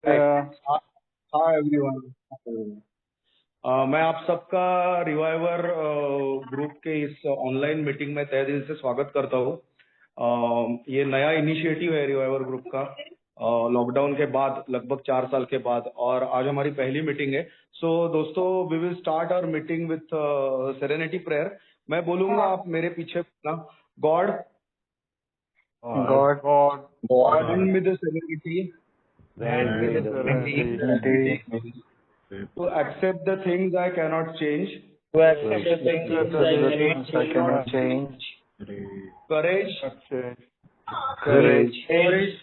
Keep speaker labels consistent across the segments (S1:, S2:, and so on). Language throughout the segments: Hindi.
S1: हाय
S2: Uh,
S1: हाय एवरीवन। मैं आप सबका रिवाइवर ग्रुप के इस ऑनलाइन मीटिंग में तहे दिल से स्वागत करता हूँ। ये नया इनिशिएटिव है रिवाइवर ग्रुप का, लॉकडाउन के बाद लगभग 4 साल के बाद, और आज हमारी पहली मीटिंग है। सो दोस्तों, we will start our meeting with serenity prayer. मैं बोलूंगा, आप मेरे पीछे ना। God
S2: God,
S1: grant me the serenity
S2: grant me the serenity
S1: to accept the things I cannot change,
S3: to
S2: to
S3: accept the
S2: accept
S3: things
S2: the
S3: I
S2: things
S3: cannot
S2: I cannot
S3: change,
S2: change,
S1: courage
S2: change,
S3: courage
S1: courage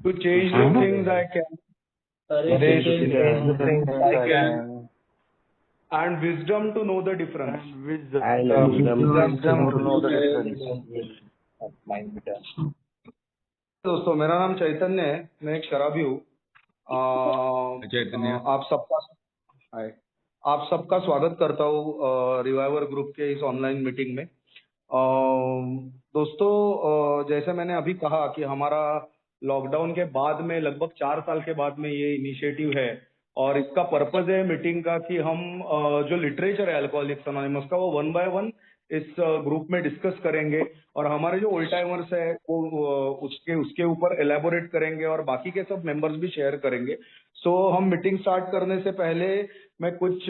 S1: to change the things I can,
S3: to
S2: change
S3: change the
S2: the
S3: things
S2: things
S3: I
S2: I
S3: can,
S2: can,
S1: and wisdom to know the difference.
S2: and wisdom,
S3: wisdom
S2: to
S3: to
S2: know
S3: know
S2: the
S3: the
S2: difference.
S3: difference. Mind better.
S1: दोस्तों, मेरा नाम चैतन्य है, मैं एक शराबी हूँ।
S4: चैतन्य।
S1: हाय, आप सबका स्वागत करता हूँ रिवाइवर ग्रुप के इस ऑनलाइन मीटिंग में। दोस्तों, जैसे मैंने अभी कहा कि हमारा लॉकडाउन के बाद में लगभग 4 साल के बाद में ये इनिशिएटिव है, और इसका पर्पज है मीटिंग का कि हम जो लिटरेचर है अल्कोहलिक्स अनोनिमस का, वो 1 बाय 1 इस ग्रुप में डिस्कस करेंगे, और हमारे जो ओल्ड टाइमर्स है वो उसके ऊपर एलेबोरेट करेंगे, और बाकी के सब मेंबर्स भी शेयर करेंगे। सो हम मीटिंग स्टार्ट करने से पहले मैं कुछ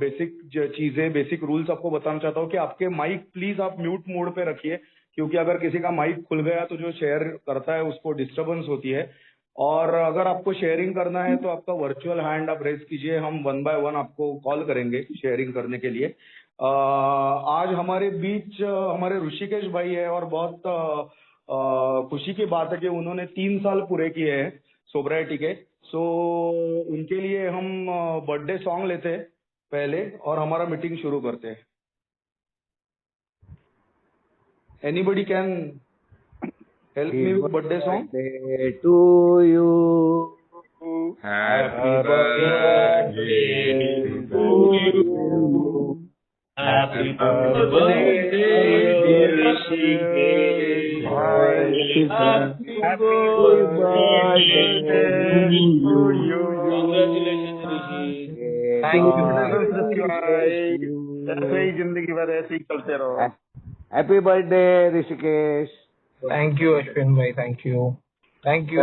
S1: बेसिक चीजें, बेसिक रूल्स आपको बताना चाहता हूँ कि आपके माइक प्लीज आप म्यूट मोड पे रखिए, क्योंकि अगर किसी का माइक खुल गया तो जो शेयर करता है उसको डिस्टरबेंस होती है। और अगर आपको शेयरिंग करना है तो आपका वर्चुअल हैंड आप रेज कीजिए, हम 1 बाय 1 आपको कॉल करेंगे शेयरिंग करने के लिए। आज हमारे बीच हमारे ऋषिकेश भाई है, और बहुत खुशी की बात है कि उन्होंने 3 साल पूरे किए हैं सोब्राइटी के। सो उनके लिए हम बर्थडे सॉन्ग लेते हैं पहले, और हमारा मीटिंग शुरू करते हैं। Anybody can help me with birthday song?
S2: Birthday to you.
S4: Happy
S3: birthday
S4: birthday
S3: to
S4: to you.
S3: Happy
S4: Happy
S3: birthday, dear
S4: birthday,
S3: Rishikesh. Happy
S2: Happy
S3: birthday
S2: birthday
S3: to
S2: to
S3: you.
S2: you.
S3: Congratulations, Rishi.
S2: Thank
S3: you.
S2: ऐसे ही जिंदगी भर ऐसे ही चलते रहो। Happy birthday Rishikesh.
S3: Thank you, Ashwin bhai. Thank you. Thank you.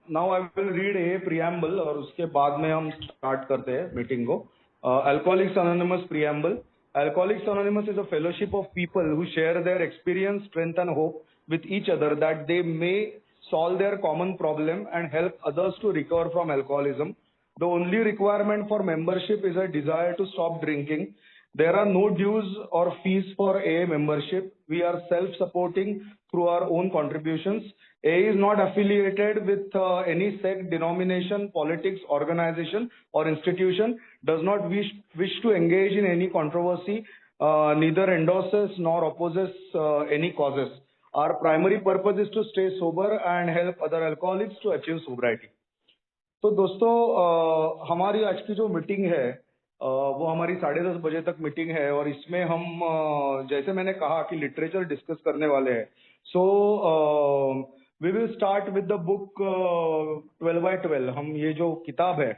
S1: Now I will read A preamble, और उसके बाद में हम स्टार्ट करते हैं मीटिंग को। Alcoholics anonymous preamble. Alcoholics Anonymous is a fellowship of people who share their experience, strength, and hope with each other that they may solve their common problem and help others to recover from alcoholism. The only requirement for membership is a desire to stop drinking. There are no dues or fees for AA membership. We are self-supporting through our own contributions. AA is not affiliated with any sect, denomination, politics, organization, or institution, does not wish to engage in any controversy, neither endorses nor opposes any causes. Our primary purpose is to stay sober and help other alcoholics to achieve sobriety. तो दोस्तों, हमारी आज की जो मीटिंग है वो हमारी 10:30 बजे तक मीटिंग है, और इसमें हम जैसे मैंने कहा कि लिटरेचर डिस्कस करने वाले हैं। So we will start with the book 12 by 12। हम ये जो किताब है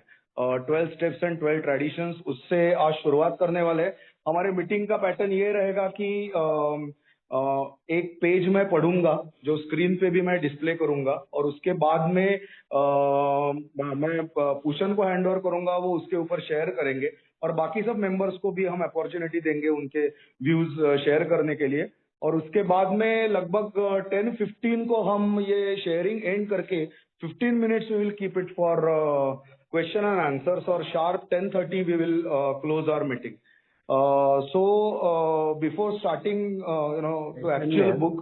S1: 12 स्टेप्स एंड 12 ट्रेडिशंस, उससे आज शुरुआत करने वाले हैं। हमारे मीटिंग का पैटर्न ये रहेगा कि एक पेज मैं पढ़ूंगा जो स्क्रीन पे भी मैं डिस्प्ले करूंगा, और उसके बाद में मैं पूषण को हैंड ओवर करूंगा, वो उसके ऊपर शेयर करेंगे, और बाकी सब मेंबर्स को भी हम अपॉर्चुनिटी देंगे उनके व्यूज शेयर करने के लिए। और उसके बाद में लगभग 10:15 को हम ये शेयरिंग एंड करके 15 minutes we will keep it for question and answers, और sharp 10:30 we will close our meeting. Before starting, to actual book,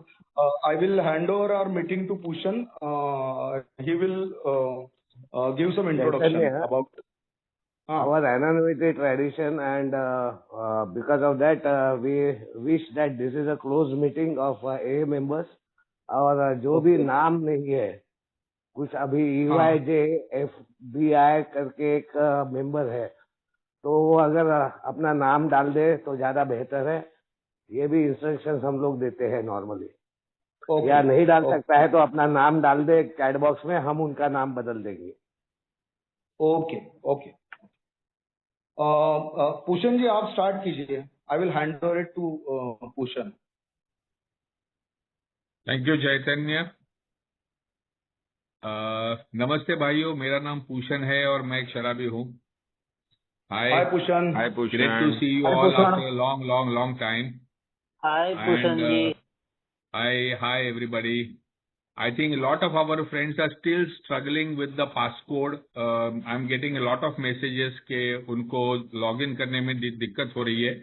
S1: I will hand over our meeting to Pushan. He will give some introduction about
S2: our anonymity tradition, and because of that, we wish that this is a closed meeting of AA members. और जो भी नाम नहीं है, कुछ अभी EYJ FBI करके एक मेंबर है, तो वो अगर अपना नाम डाल दे तो ज्यादा बेहतर है। ये भी इंस्ट्रक्शंस हम लोग देते हैं नॉर्मली।
S1: ओके
S2: या नहीं डाल
S1: ओके
S2: सकता है तो अपना नाम डाल दे चैट बॉक्स में, हम उनका नाम बदल देंगे।
S1: Okay okay. पूषण जी आप स्टार्ट कीजिए। I will hand over it to Pushan.
S4: Thank you Chaitanya. नमस्ते भाइयों, मेरा नाम पूषण है और मैं एक शराबी हूँ। Hi
S1: hi Pushan.
S5: Hi
S4: great to
S5: Pushan.
S4: See you
S1: hi
S4: all
S1: Pushan.
S4: After long long long time
S6: hi
S4: and
S6: Bhushan ji.
S4: hi everybody. I think a lot of our friends are still struggling with the passcode. I'm getting a lot of messages कि उनको login करने में दिक्कत हो रही है।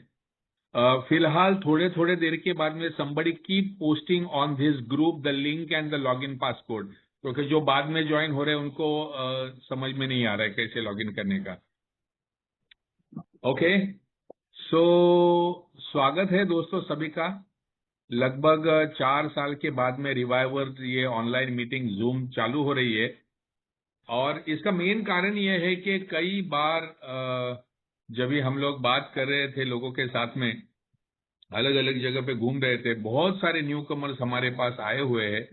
S4: फिलहाल थोड़े थोड़े देर के बाद में somebody keep posting on this group the link and the login passcode, क्योंकि जो बाद में ज्वाइन हो रहे हैं उनको समझ में नहीं आ रहा है कैसे लॉगिन करने का। ओके सो स्वागत है दोस्तों सभी का। लगभग 4 साल के बाद में रिवाइवर ये ऑनलाइन मीटिंग जूम चालू हो रही है, और इसका मेन कारण ये है कि कई बार जब भी हम लोग बात कर रहे थे लोगों के साथ में, अलग अलग जगह पे घूम रहे थे, बहुत सारे न्यू कमर्स हमारे पास आए हुए हैं,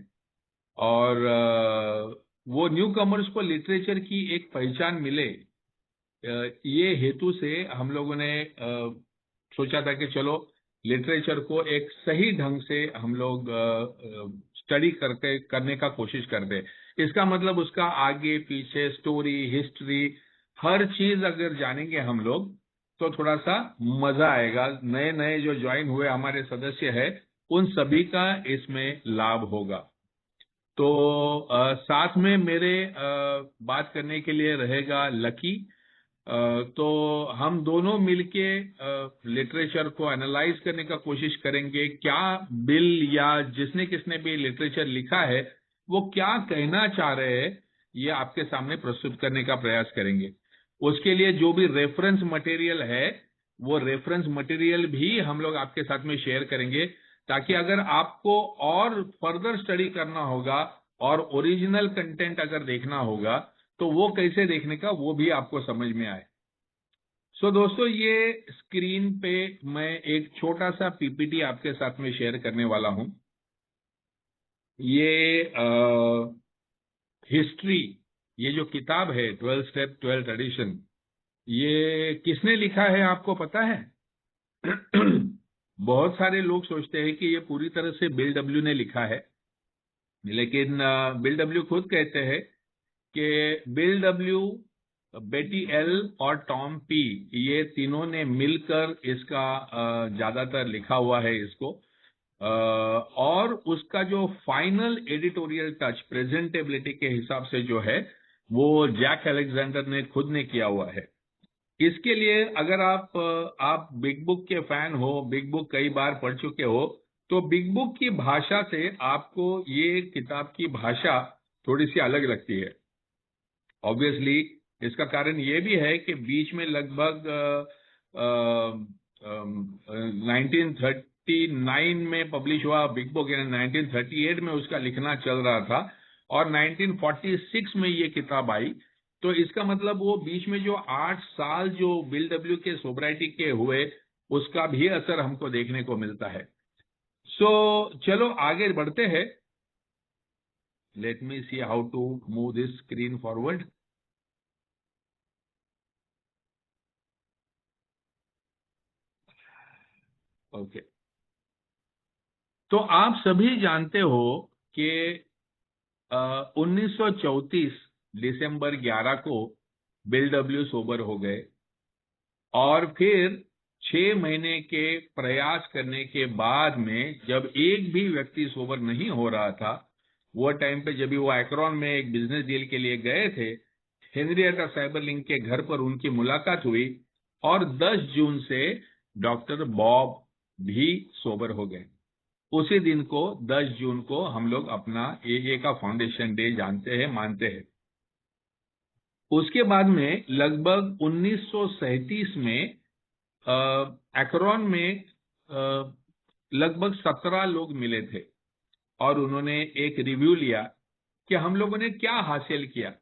S4: और वो न्यू कमर्स को लिटरेचर की एक पहचान मिले, ये हेतु से हम लोगों ने सोचा था कि चलो लिटरेचर को एक सही ढंग से हम लोग स्टडी करने का कोशिश करते। इसका मतलब उसका आगे पीछे स्टोरी हिस्ट्री हर चीज अगर जानेंगे हम लोग तो थोड़ा सा मजा आएगा। नए नए जो ज्वाइन हुए हमारे सदस्य है उन सभी का इसमें लाभ होगा। तो साथ में मेरे बात करने के लिए रहेगा लकी। तो हम दोनों मिलके लिटरेचर को एनालाइज करने का कोशिश करेंगे, क्या बिल या जिसने किसने भी लिटरेचर लिखा है वो क्या कहना चाह रहे हैं, ये आपके सामने प्रस्तुत करने का प्रयास करेंगे। उसके लिए जो भी रेफरेंस मटेरियल है वो रेफरेंस मटेरियल भी हम लोग आपके साथ में शेयर करेंगे, ताकि अगर आपको और फर्दर स्टडी करना होगा और ओरिजिनल कंटेंट अगर देखना होगा तो वो कैसे देखने का वो भी आपको समझ में आए। सो दोस्तों, ये स्क्रीन पे मैं एक छोटा सा पीपीटी आपके साथ में शेयर करने वाला हूं। ये हिस्ट्री, ये जो किताब है 12 स्टेप 12 एडिशन, ये किसने लिखा है आपको पता है? बहुत सारे लोग सोचते हैं कि ये पूरी तरह से बिल डब्ल्यू ने लिखा है, लेकिन बिल डब्ल्यू खुद कहते हैं कि बिल डब्ल्यू, बेटी एल और टॉम पी, ये तीनों ने मिलकर इसका ज्यादातर लिखा हुआ है इसको, और उसका जो फाइनल एडिटोरियल टच प्रेजेंटेबिलिटी के हिसाब से जो है वो जैक अलेक्जेंडर ने खुद ने किया हुआ है। इसके लिए अगर आप बिग बुक के फैन हो, बिग बुक कई बार पढ़ चुके हो, तो बिग बुक की भाषा से आपको ये किताब की भाषा थोड़ी सी अलग लगती है। ऑब्वियसली इसका कारण ये भी है कि बीच में लगभग 1939 में पब्लिश हुआ बिग बुक, यानी 1938 में उसका लिखना चल रहा था और 1946 में ये किताब आई। तो इसका मतलब वो बीच में जो 8 साल जो बिल डब्ल्यू के सोब्राइटी के हुए उसका भी असर हमको देखने को मिलता है। सो चलो आगे बढ़ते हैं। Let me see how to move this screen forward. Okay, तो आप सभी जानते हो कि 1934 दिसंबर 11 को बिल डब्ल्यू सोबर हो गए, और फिर 6 महीने के प्रयास करने के बाद में जब एक भी व्यक्ति सोबर नहीं हो रहा था, वो टाइम पे जब वो एक्रोन में एक बिजनेस डील के लिए गए थे, हेनरिएटा साइबरलिंक के घर पर उनकी मुलाकात हुई और 10 जून से डॉक्टर बॉब भी सोबर हो गए। उसी दिन को 10 जून को हम लोग अपना एए का फाउंडेशन डे जानते हैं, मानते हैं। उसके बाद में लगभग 1937 में एक्रोन में लगभग 17 लोग मिले थे और उन्होंने एक रिव्यू लिया कि हम लोगों ने क्या हासिल किया,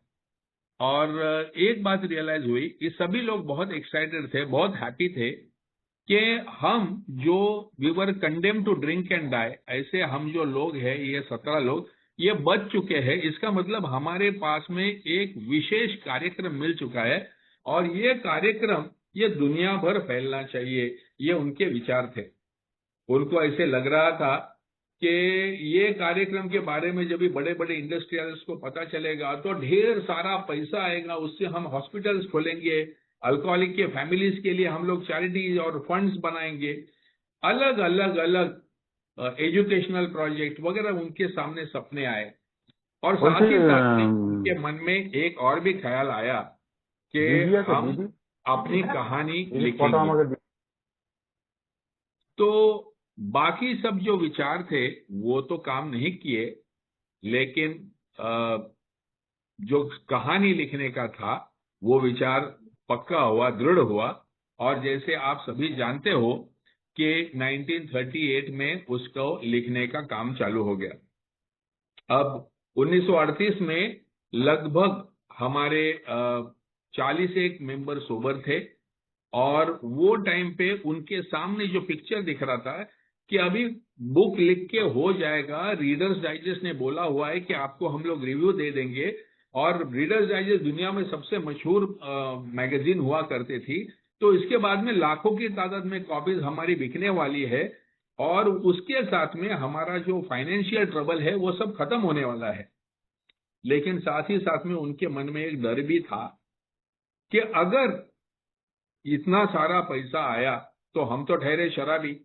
S4: और एक बात रियलाइज हुई कि सभी लोग बहुत एक्साइटेड थे, बहुत हैप्पी थे कि हम जो we were condemn to drink and die, ऐसे हम जो लोग हैं, ये 17 लोग ये बच चुके हैं। इसका मतलब हमारे पास में एक विशेष कार्यक्रम मिल चुका है और ये कार्यक्रम ये दुनिया भर फैलना चाहिए, ये उनके विचार थे। उनको ऐसे लग रहा था कि ये कार्यक्रम के बारे में जब भी बड़े बड़े इंडस्ट्रियल्स को पता चलेगा तो ढेर सारा पैसा आएगा, उससे हम हॉस्पिटल्स खोलेंगे, अल्कोहलिक के फैमिलीज के लिए हम लोग चैरिटीज और फंड्स बनाएंगे, अलग अलग अलग एजुकेशनल प्रोजेक्ट वगैरह उनके सामने सपने आए। और साथ ही साथ में उनके मन में एक और भी ख्याल आया कि हम अपनी कहानी लिखेंगे। तो बाकी सब जो विचार थे वो तो काम नहीं किए, लेकिन जो कहानी लिखने का था वो विचार पक्का हुआ, दृढ़ हुआ। और जैसे आप सभी जानते हो कि 1938 में उसको लिखने का काम चालू हो गया। अब 1938 में लगभग हमारे 41 मेंबर सोबर थे और वो टाइम पे उनके सामने जो पिक्चर दिख रहा था कि अभी बुक लिख के हो जाएगा, रीडर्स डाइजेस्ट ने बोला हुआ है कि आपको हम लोग रिव्यू दे देंगे। और रीडर्स डाइजेस्ट दुनिया में सबसे मशहूर मैगजीन हुआ करती थी, तो इसके बाद में लाखों की तादाद में कॉपीज हमारी बिकने वाली है और उसके साथ में हमारा जो फाइनेंशियल ट्रबल है वो सब खत्म होने वाला है। लेकिन साथ ही साथ में उनके मन में एक डर भी था कि अगर इतना सारा पैसा आया तो हम तो ठहरे शराबी,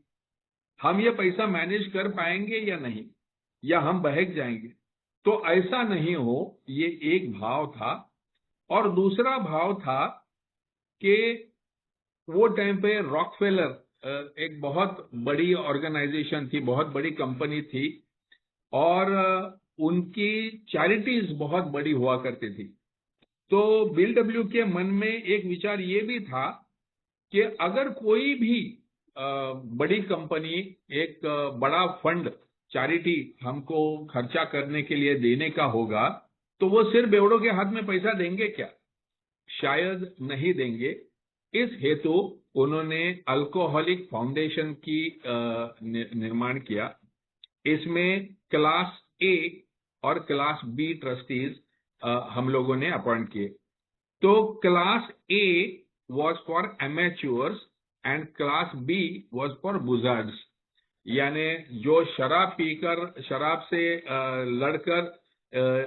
S4: हम ये पैसा मैनेज कर पाएंगे या नहीं, या हम बहक जाएंगे। तो ऐसा नहीं हो, ये एक भाव था। और दूसरा भाव था कि वो टाइम पे रॉकफेलर एक बहुत बड़ी ऑर्गेनाइजेशन थी, बहुत बड़ी कंपनी थी और उनकी चैरिटीज बहुत बड़ी हुआ करती थी। तो बिल डब्ल्यू के मन में एक विचार ये भी था कि अगर कोई भी बड़ी कंपनी एक बड़ा फंड चैरिटी हमको खर्चा करने के लिए देने का होगा तो वो सिर्फ बेवड़ों के हाथ में पैसा देंगे क्या? शायद नहीं देंगे। इस हेतु उन्होंने अल्कोहलिक फाउंडेशन की निर्माण किया। इसमें क्लास ए और क्लास बी ट्रस्टीज हम लोगों ने अपॉइंट किए। तो class A was for amateurs and class B was for buzzards, यानी जो शराब पीकर, शराब से लड़कर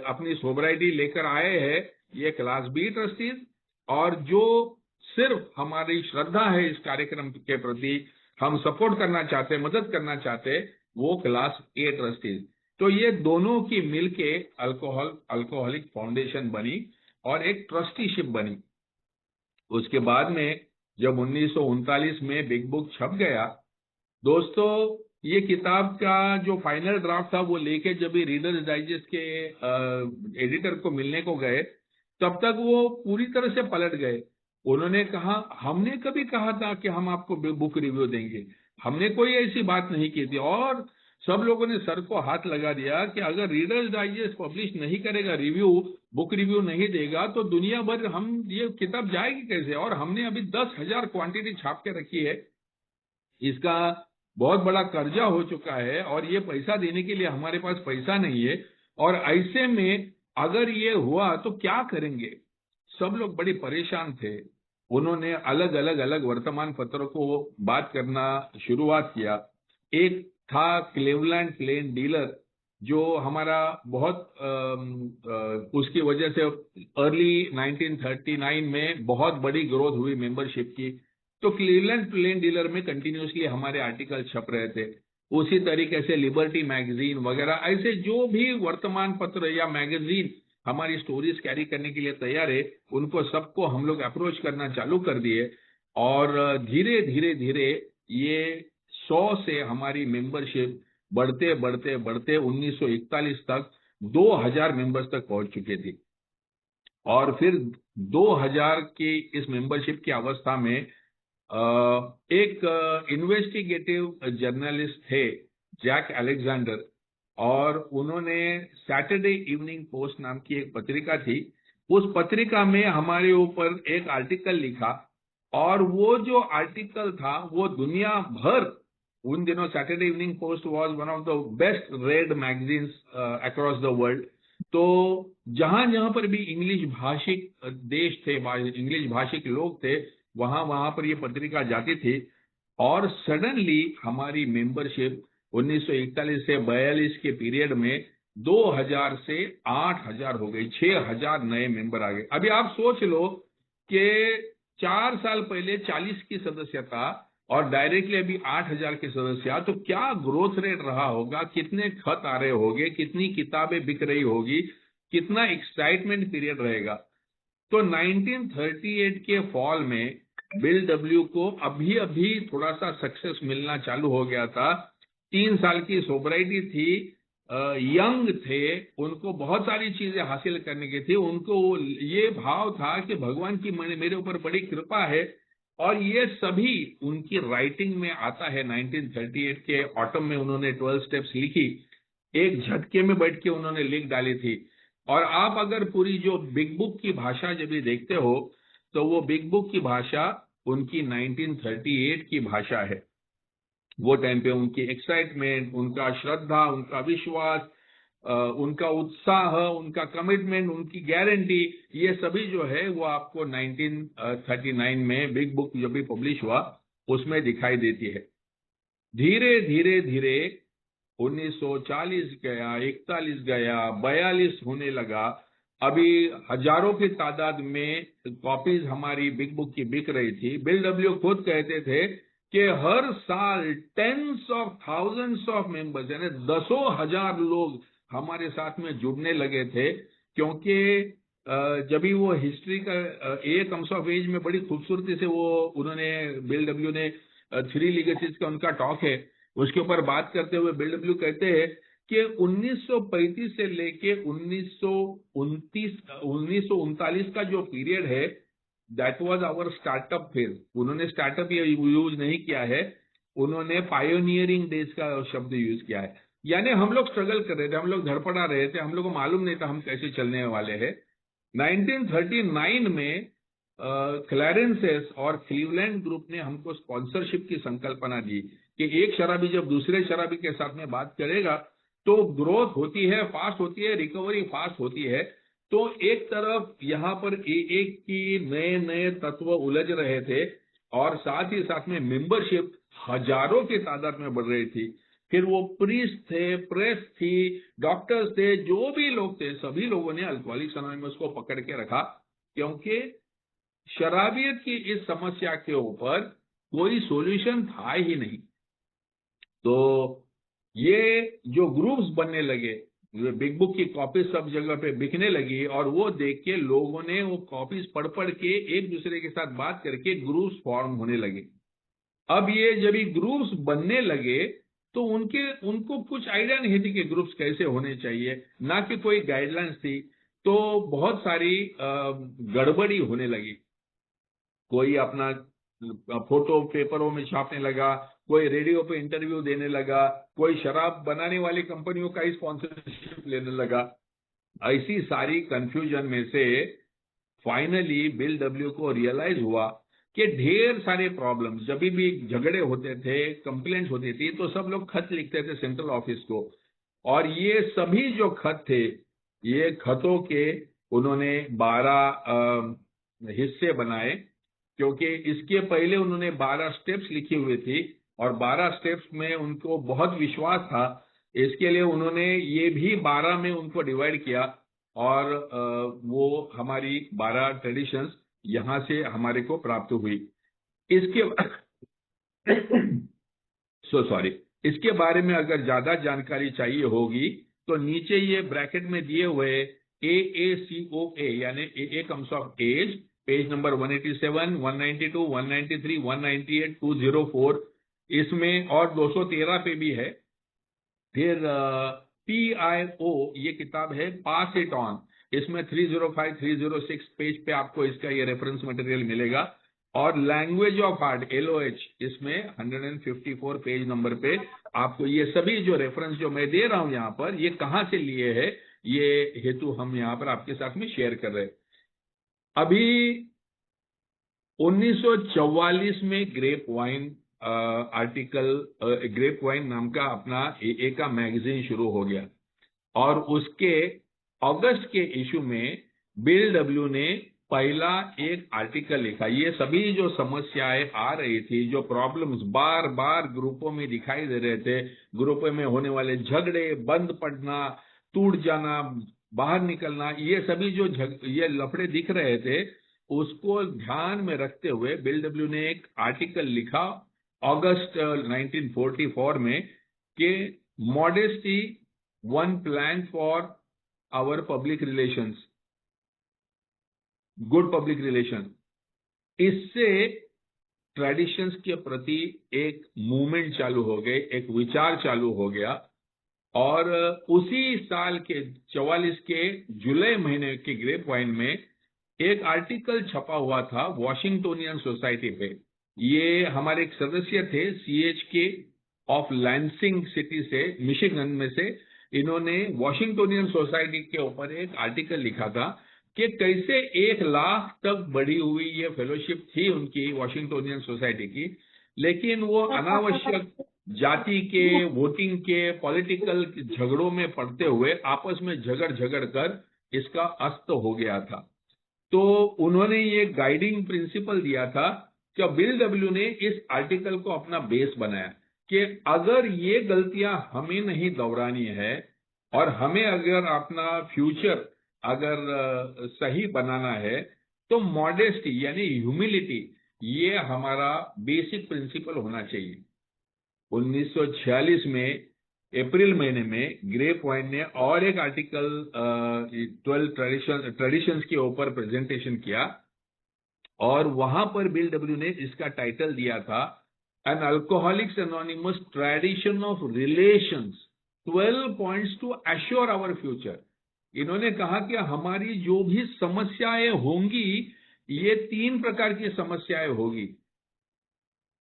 S4: अपनी सोबराइटी लेकर आए हैं, ये क्लास बी ट्रस्टीज, और जो सिर्फ हमारी श्रद्धा है इस कार्यक्रम के प्रति, हम सपोर्ट करना चाहते, मदद करना चाहते, वो क्लास ए ट्रस्टीज। तो ये दोनों की मिलके अल्कोहलिक फाउंडेशन बनी और एक ट्रस्टीशिप बनी। उसके बाद में जब 1939 में बिग बुक छप गया, दोस्तों ये किताब का जो फाइनल ड्राफ्ट था वो लेके जब भी रीडर्स डाइजेस्ट के एडिटर को मिलने को गए, तब तक वो पूरी तरह से पलट गए। उन्होंने कहा, हमने कभी कहा था कि हम आपको बुक रिव्यू देंगे? हमने कोई ऐसी बात नहीं की थी। और सब लोगों ने सर को हाथ लगा दिया कि अगर रीडर्स डाइजेस्ट पब्लिश नहीं करेगा, बुक रिव्यू नहीं देगा, तो दुनिया भर हम ये किताब जाएगी कैसे? और हमने अभी 10,000 क्वांटिटी छाप के रखी है, इसका बहुत बड़ा कर्जा हो चुका है और ये पैसा देने के लिए हमारे पास पैसा नहीं है। और ऐसे में अगर ये हुआ तो क्या करेंगे? सब लोग बड़े परेशान थे। उन्होंने अलग अलग वर्तमान पत्रों को बात करना शुरुआत किया। एक था क्लीवलैंड प्लेन डीलर, जो हमारा बहुत उसकी वजह से अर्ली 1939 में बहुत बड़ी ग्रोथ हुई मेंबरशिप की। तो क्लीवलैंड प्लेन डीलर में कंटिन्यूसली हमारे आर्टिकल छप रहे थे। उसी तरीके से लिबर्टी मैगजीन वगैरह, ऐसे जो भी वर्तमान पत्र या मैगजीन हमारी स्टोरीज कैरी करने के लिए तैयार है, उनको सबको हम लोग अप्रोच करना चालू कर दिए। और धीरे धीरे धीरे ये 100 से हमारी मेंबरशिप बढ़ते बढ़ते बढ़ते 1941 तक 2000 मेंबर्स तक पहुंच चुके थे। और फिर 2000 की इस मेंबरशिप की अवस्था में एक इन्वेस्टिगेटिव जर्नलिस्ट थे, जैक अलेक्जेंडर, और उन्होंने सैटरडे इवनिंग पोस्ट नाम की एक पत्रिका थी, उस पत्रिका में हमारे ऊपर एक आर्टिकल लिखा और वो जो आर्टिकल था वो दुनिया भर, उन दिनों Saturday evening post was one of the best red magazines across the world. तो जहां जहां पर भी इंग्लिश भाषिक देश थे, इंग्लिश भाषिक लोग थे, वहां वहां पर ये पत्रिका जाती थी। और सडनली हमारी मेंबरशिप 1941 से 42 के पीरियड में 2000 से 8000 हो गई, 6000 नए मेंबर आ गए। अभी आप सोच लो कि 4 साल पहले 40 की सदस्यता और डायरेक्टली अभी 8000 के सदस्य, तो क्या ग्रोथ रेट रहा होगा, कितने खत आ रहे होंगे, कितनी किताबें बिक रही होगी, कितना एक्साइटमेंट पीरियड रहेगा। तो 1938 के फॉल में बिल डब्ल्यू को अभी अभी थोड़ा सा सक्सेस मिलना चालू हो गया था। 3 साल की सोबराइटी थी, यंग थे, उनको बहुत सारी चीजें हासिल करने की थी। उनको ये भाव था कि भगवान की मेरे ऊपर बड़ी कृपा है, और ये सभी उनकी राइटिंग में आता है। 1938 के ऑटम में उन्होंने 12 स्टेप्स लिखी, एक झटके में बैठ के उन्होंने लिख डाली थी। और आप अगर पूरी जो बिग बुक की भाषा जब भी देखते हो, तो वो बिग बुक की भाषा उनकी 1938 की भाषा है। वो टाइम पे उनकी एक्साइटमेंट, उनका श्रद्धा, उनका विश्वास, उनका उत्साह, उनका कमिटमेंट, उनकी गारंटी, ये सभी जो है वो आपको 1939 में बिग बुक जब भी पब्लिश हुआ उसमें दिखाई देती है। धीरे धीरे धीरे 1940 गया, 41 गया, 42 होने लगा। अभी हजारों की तादाद में कॉपीज हमारी बिग बुक की बिक रही थी। बिल डब्ल्यू खुद कहते थे कि हर साल tens of thousands of members, यानी 10,000 लोग हमारे साथ में जुड़ने लगे थे। क्योंकि जब भी वो हिस्ट्री का ए कम्स ऑफ एज में बड़ी खूबसूरती से वो उन्होंने, बिल डब्ल्यू ने 3 लीगेसीज का उनका टॉक है, उसके ऊपर बात करते हुए बिल डब्ल्यू कहते हैं कि 1935 से लेके 1939 का जो पीरियड है, that was our startup phase. उन्होंने स्टार्टअप ये यूज नहीं किया है, उन्होंने पायोनियरिंग डेज का शब्द यूज किया है। यानी हम लोग स्ट्रगल कर रहे थे, हम लोग धड़पड़ा रहे थे, हम लोग को मालूम नहीं था हम कैसे चलने वाले हैं। 1939 में क्लैरेंसेस और क्लीवलैंड ग्रुप ने हमको स्पॉन्सरशिप की संकल्पना दी कि एक शराबी जब दूसरे शराबी के साथ में बात करेगा तो ग्रोथ होती है, फास्ट होती है, रिकवरी फास्ट होती है। तो एक तरफ यहाँ पर एक की नए नए तत्व उलझ रहे थे, और साथ ही साथ में मेंबरशिप हजारों की तादाद में बढ़ रही थी। फिर वो प्रीस्ट थे, प्रेस थी, डॉक्टर्स थे, जो भी लोग थे, सभी लोगों ने अल्कोहलिक्स एनोनिमस को पकड़ के रखा, क्योंकि शराबियत की इस समस्या के ऊपर कोई सॉल्यूशन था ही नहीं। तो ये जो ग्रुप्स बनने लगे, बिग बुक की कॉपीज सब जगह पे बिकने लगी, और वो देख के लोगों ने वो कॉपीज पढ़ पढ़ के एक दूसरे के साथ बात करके ग्रुप्स फॉर्म होने लगे। अब ये जब ये ग्रुप्स बनने लगे तो उनको कुछ आइडिया नहीं थी कि ग्रुप्स कैसे होने चाहिए, ना कि कोई गाइडलाइंस थी। तो बहुत सारी गड़बड़ी होने लगी। कोई अपना फोटो पेपरों में छापने लगा, कोई रेडियो पे इंटरव्यू देने लगा, कोई शराब बनाने वाली कंपनियों का ही स्पॉन्सरशिप लेने लगा। ऐसी सारी कंफ्यूजन में से फाइनली बिल डब्ल्यू को रियलाइज हुआ कि ढेर सारे प्रॉब्लम्स, जब भी झगड़े होते थे, कंप्लेंट्स होती थी, तो सब लोग खत लिखते थे सेंट्रल ऑफिस को। और ये सभी जो खत थे, ये खतों के उन्होंने 12 हिस्से बनाए, क्योंकि इसके पहले उन्होंने 12 स्टेप्स लिखी हुई थी, और 12 स्टेप्स में उनको बहुत विश्वास था। इसके लिए उन्होंने ये भी 12 में उनको डिवाइड किया, और वो हमारी 12 ट्रेडिशंस यहां से हमारे को प्राप्त हुई। इसके सॉरी, इसके बारे में अगर ज्यादा जानकारी चाहिए होगी तो नीचे ये ब्रैकेट में दिए हुए AACOA यानी AA comes of age, page number 187, 192, 193, 198, 204, इसमें और 213 पे भी है। फिर PIO ये किताब है, पास इट ऑन, इसमें 305, 306 पेज पे आपको इसका ये रेफरेंस मटेरियल मिलेगा। और लैंग्वेज ऑफ आर्ट LOH, इसमें 154 पेज नंबर पे आपको ये सभी जो रेफरेंस जो मैं दे रहा हूं यहाँ पर, ये कहाँ से लिए है, ये हेतु हम यहाँ पर आपके साथ में शेयर कर रहे हैं। अभी 1944 में ग्रेप वाइन ग्रेप वाइन नाम का अपना एए का मैगजीन शुरू हो गया, और उसके अगस्त के इशू में बिल डब्ल्यू ने पहला एक आर्टिकल लिखा। ये सभी जो समस्याएं आ रही थी, जो प्रॉब्लम्स बार बार ग्रुपों में दिखाई दे रहे थे, ग्रुपों में होने वाले झगड़े, बंद पड़ना, टूट जाना, बाहर निकलना, ये सभी जो ये लफड़े दिख रहे थे, उसको ध्यान में रखते हुए बिल डब्ल्यू ने एक आर्टिकल लिखा अगस्त 1944 में कि modesty one plan for our public relations, good public relation. इससे ट्रेडिशंस के प्रति एक मूवमेंट चालू हो गई, एक विचार चालू हो गया। और उसी साल के 44 के जुलाई महीने के ग्रेप वाइन में एक आर्टिकल छपा हुआ था वॉशिंगटोनियन सोसाइटी पे। ये हमारे एक सदस्य थे CHK ऑफ लैंसिंग सिटी से, मिशिगन में से। इन्होंने वॉशिंगटोनियन सोसाइटी के ऊपर एक आर्टिकल लिखा था कि कैसे 1 लाख तक बढ़ी हुई ये फेलोशिप थी उनकी वॉशिंगटोनियन सोसाइटी की, लेकिन वो अनावश्यक जाति के, वोटिंग के, पॉलिटिकल झगड़ों में पड़ते हुए आपस में झगड़ कर इसका अस्त हो गया था। तो उन्होंने ये गाइडिंग प्रिंसिपल दिया था कि बिल डब्ल्यू ने इस आर्टिकल को अपना बेस बनाया कि अगर ये गलतियां हमें नहीं दोहरानी है और हमें अगर अपना फ्यूचर अगर सही बनाना है, तो मॉडेस्टी यानी ह्यूमिलिटी, ये हमारा बेसिक प्रिंसिपल होना चाहिए। 1946 में अप्रैल महीने में ग्रेप वाइन ने और एक आर्टिकल 12 ट्रेडिशंस के ऊपर प्रेजेंटेशन किया, और वहां पर बिल डब्ल्यू ने इसका टाइटल दिया था an Alcoholics Anonymous tradition of relations, 12 points to assure our future. इन्होंने कहा कि हमारी जो भी समस्याएं होंगी, ये 3 प्रकार की समस्याएं होगी।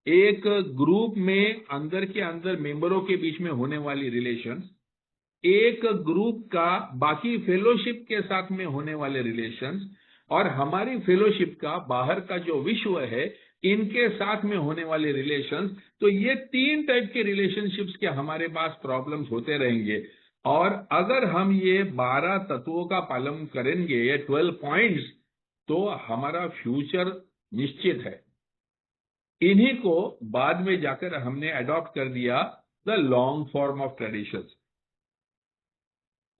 S4: एक ग्रुप में अंदर के अंदर मेंबरों के बीच में होने वाली रिलेशंस, एक ग्रुप का बाकी फेलोशिप के साथ में होने वाले रिलेशंस, और हमारी फेलोशिप का बाहर का जो विश्व है इनके साथ में होने वाले रिलेशंस। तो ये 3 टाइप के रिलेशनशिप्स के हमारे पास प्रॉब्लम्स होते रहेंगे, और अगर हम ये 12 तत्वों का पालन करेंगे, ये 12 पॉइंट्स, तो हमारा फ्यूचर निश्चित है। इन्हीं को बाद में जाकर हमने अडॉप्ट कर दिया the long form of traditions.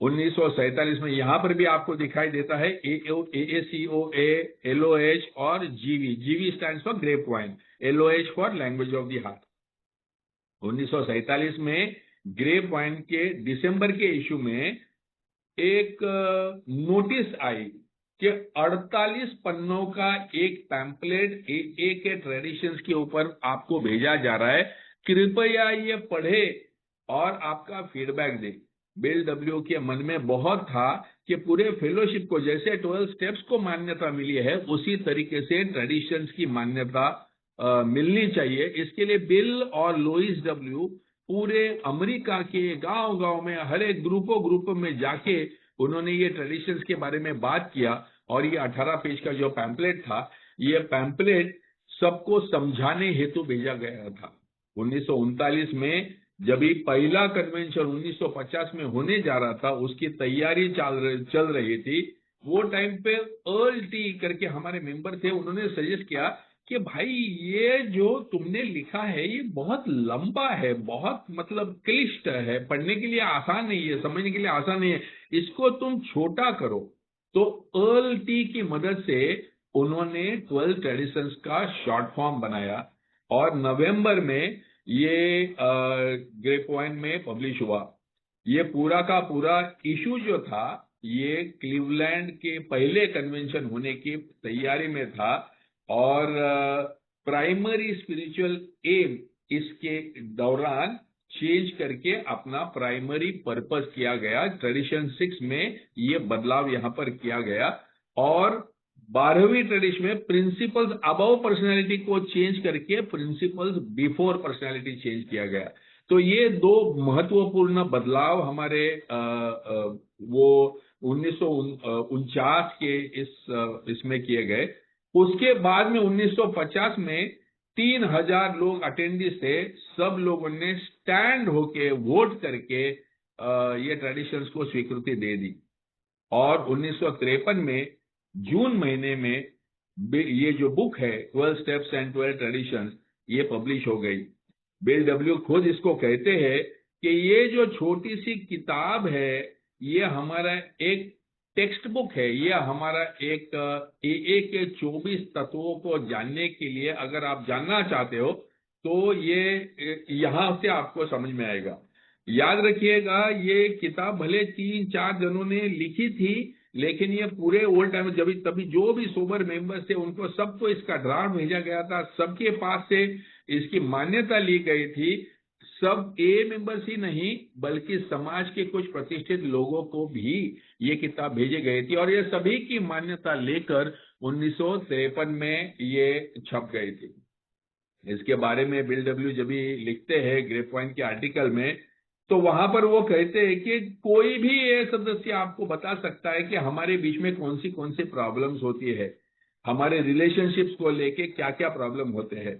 S4: 1947 में यहां पर भी आपको दिखाई देता है AACOA, LOH और GV। GV stands for grape wine, LOH for language of the heart. 1947 में ग्रेप वाइन के दिसंबर के इशू में एक नोटिस आई कि 48 पन्नों का एक पैम्पलेट AA के ट्रेडिशंस के ऊपर आपको भेजा जा रहा है, कृपया ये पढ़े और आपका फीडबैक दे। बिल डब्ल्यू के मन में बहुत था कि पूरे फेलोशिप को जैसे 12 स्टेप्स को मान्यता मिली है, उसी तरीके से ट्रेडिशंस की मान्यता मिलनी चाहिए। इसके लिए बिल और लोइस डब्ल्यू पूरे अमेरिका के गांव-गांव में हर एक ग्रुपों में जाके उन्होंने ये ट्रेडिशंस के बारे में बात किया, और ये 18 पेज का जो पैम्पलेट था, ये पैम्पलेट सबको समझाने हेतु भेजा गया था। 1939 में जब ये पहला कन्वेंशन 1950 में होने जा रहा था, उसकी तैयारी चल रही थी, वो टाइम पे अर्ल टी करके हमारे मेंबर थे, उन्होंने सजेस्ट किया कि भाई ये जो तुमने लिखा है ये बहुत लंबा है, बहुत मतलब क्लिष्ट है, पढ़ने के लिए आसान नहीं है, समझने के लिए आसान नहीं है, इसको तुम छोटा करो। तो अर्ल टी की मदद से उन्होंने 12 ट्रेडिशंस का शॉर्ट फॉर्म बनाया, और नवंबर में ये ग्रेप वाइन में पब्लिश हुआ। ये पूरा का पूरा इशू जो था, ये क्लीवलैंड के पहले कन्वेंशन होने की तैयारी में था, और प्राइमरी स्पिरिचुअल एम इसके दौरान चेंज करके अपना प्राइमरी पर्पस किया गया। ट्रेडिशन 6 में ये बदलाव यहां पर किया गया, और 12वीं ट्रेडिशन में प्रिंसिपल्स अबव पर्सनैलिटी को चेंज करके प्रिंसिपल्स बिफोर पर्सनैलिटी चेंज किया गया। तो ये 2 महत्वपूर्ण बदलाव हमारे वो 1949 के इसमें किए गए। उसके बाद में 1950 में 3000 लोग अटेंडीज थे। सब लोगों ने स्टैंड होके वोट करके ये ट्रेडिशंस को स्वीकृति दे दी। और 1953 में जून महीने में ये जो बुक है 12 स्टेप्स एंड 12 ट्रेडिशंस, ये पब्लिश हो गई। बिल डब्ल्यू खुद इसको कहते हैं कि ये जो छोटी सी किताब है, ये हमारा एक टेक्स्ट बुक है। ये हमारा एक AA के 24 तत्वों को जानने के लिए, अगर आप जानना चाहते हो तो ये यहां से आपको समझ में आएगा। याद रखिएगा, ये किताब भले 3-4 जनों ने लिखी थी, लेकिन ये पूरे ओल्ड टाइम तभी जो भी सोबर मेंबर्स थे उनको सबको इसका ड्राफ्ट भेजा गया था। सबके पास से इसकी मान्यता ली गई थी। सब AA मेंबर्स ही नहीं बल्कि समाज के कुछ प्रतिष्ठित लोगों को भी ये किताब भेजी गई थी, और ये सभी की मान्यता लेकर 1953 में ये छप गई थी। इसके बारे में बिल डब्ल्यू जब भी लिखते हैं ग्रे पॉइंट के आर्टिकल में, तो वहां पर वो कहते हैं कि कोई भी ये सदस्य आपको बता सकता है कि हमारे बीच में कौन सी प्रॉब्लम्स होती है, हमारे रिलेशनशिप्स को लेके क्या क्या प्रॉब्लम होते हैं।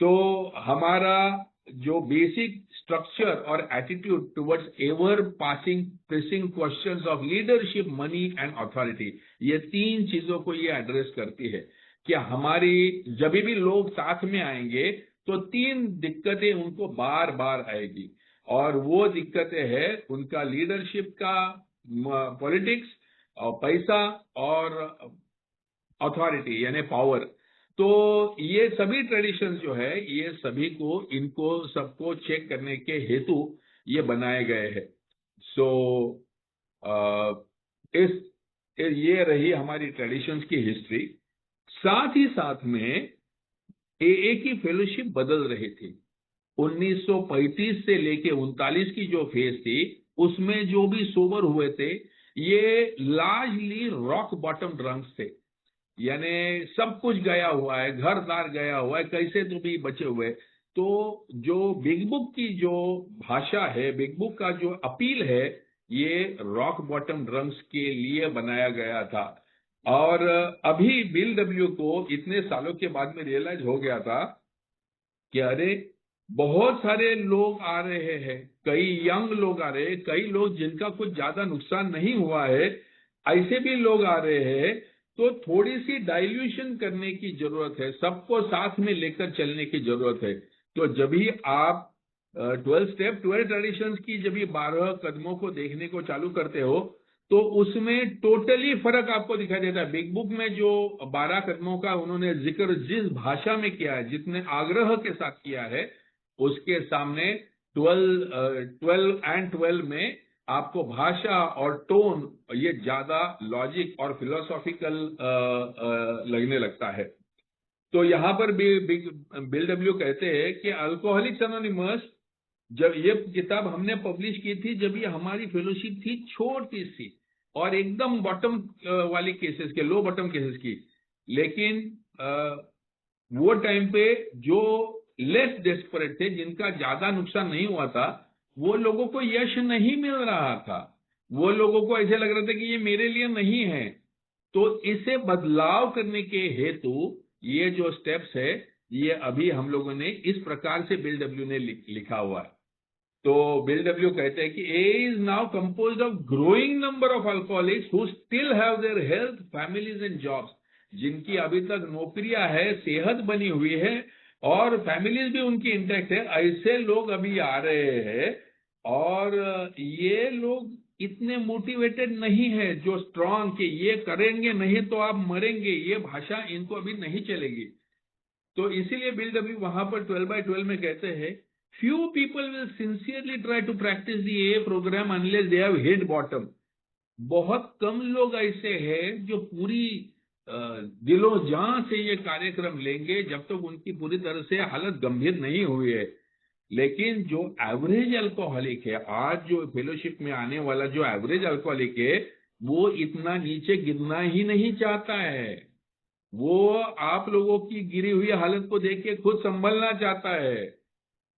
S4: तो हमारा जो बेसिक स्ट्रक्चर और attitude towards ever passing pressing questions of leadership, money and authority, ये 3 चीजों को ये एड्रेस करती है कि हमारी जब भी लोग साथ में आएंगे तो 3 दिक्कतें उनको बार बार आएगी, और वो दिक्कतें हैं उनका लीडरशिप का, पॉलिटिक्स और पैसा और अथॉरिटी यानी पावर। तो ये सभी ट्रेडिशंस जो है ये सभी को इनको सबको चेक करने के हेतु ये बनाए गए हैं। सो ये रही हमारी ट्रेडिशंस की हिस्ट्री। साथ ही साथ में AA की फेलोशिप बदल रही थी। 1935 से लेके 39 की जो फेज थी उसमें जो भी सोबर हुए थे ये लार्जली रॉक बॉटम ड्रंक्स थे, यानी सब कुछ गया हुआ है, घर द्वार गया हुआ है, कैसे तो भी बचे हुए। तो जो बिग बुक की जो भाषा है, बिग बुक का जो अपील है, ये रॉक बॉटम ड्रंक्स के लिए बनाया गया था। और अभी बिल डब्ल्यू को इतने सालों के बाद में रियलाइज हो गया था कि अरे बहुत सारे लोग आ रहे हैं, कई यंग लोग आ रहे हैं, कई लोग जिनका कुछ ज्यादा नुकसान नहीं हुआ है, ऐसे भी लोग आ रहे हैं। तो थोड़ी सी डाइल्यूशन करने की जरूरत है, सबको साथ में लेकर चलने की जरूरत है। तो जब भी आप 12 स्टेप 12 ट्रेडिशंस की जब भी 12 कदमों को देखने को चालू करते हो तो उसमें टोटली फर्क आपको दिखाई देता है। बिग बुक में जो 12 कदमों का उन्होंने जिक्र जिस भाषा में किया है, जितने आग्रह के साथ किया है, उसके सामने 12 एंड 12 में आपको भाषा और टोन ये ज्यादा लॉजिक और फिलोसॉफिकल लगने लगता है। तो यहां पर बिल डब्ल्यू कहते हैं कि अल्कोहलिक्स एनोनिमस, जब ये किताब हमने पब्लिश की थी जब ये हमारी फेलोशिप थी छोटी सी और एकदम बॉटम वाली केसेस के, लो बॉटम केसेस की, लेकिन वो टाइम पे जो लेस डेस्परेट थे, जिनका ज्यादा नुकसान नहीं हुआ था, वो लोगों को यश नहीं मिल रहा था, वो लोगों को ऐसे लग रहा था कि ये मेरे लिए नहीं है। तो इसे बदलाव करने के हेतु ये जो स्टेप्स है ये अभी हम लोगों ने इस प्रकार से बिल डब्ल्यू ने लिखा हुआ है। तो बिल डब्ल्यू कहते हैं कि A is now composed of growing number of alcoholics who still have their health, families and jobs, जिनकी अभी तक नौकरियां है, सेहत बनी हुई है और फैमिलीज भी उनकी इंटैक्ट है, ऐसे लोग अभी आ रहे हैं। और ये लोग इतने मोटिवेटेड नहीं है जो स्ट्रांग कि ये करेंगे नहीं तो आप मरेंगे, ये भाषा इनको अभी नहीं चलेगी। तो इसीलिए बिल डब्ल्यू वहां पर 12/12 में कहते हैं, few people will sincerely try to practice the AA program unless they have hit bottom। बहुत कम लोग ऐसे हैं जो पूरी दिलो जान से ये कार्यक्रम लेंगे जब तक उनकी पूरी तरह से हालत गंभीर नहीं हुई है। लेकिन जो एवरेज अल्कोहलिक है, आज जो फेलोशिप में आने वाला जो एवरेज अल्कोहलिक है, वो इतना नीचे गिरना ही नहीं चाहता है। वो आप लोगों की गिरी हुई हालत को देख के खुद संभलना चाहता है,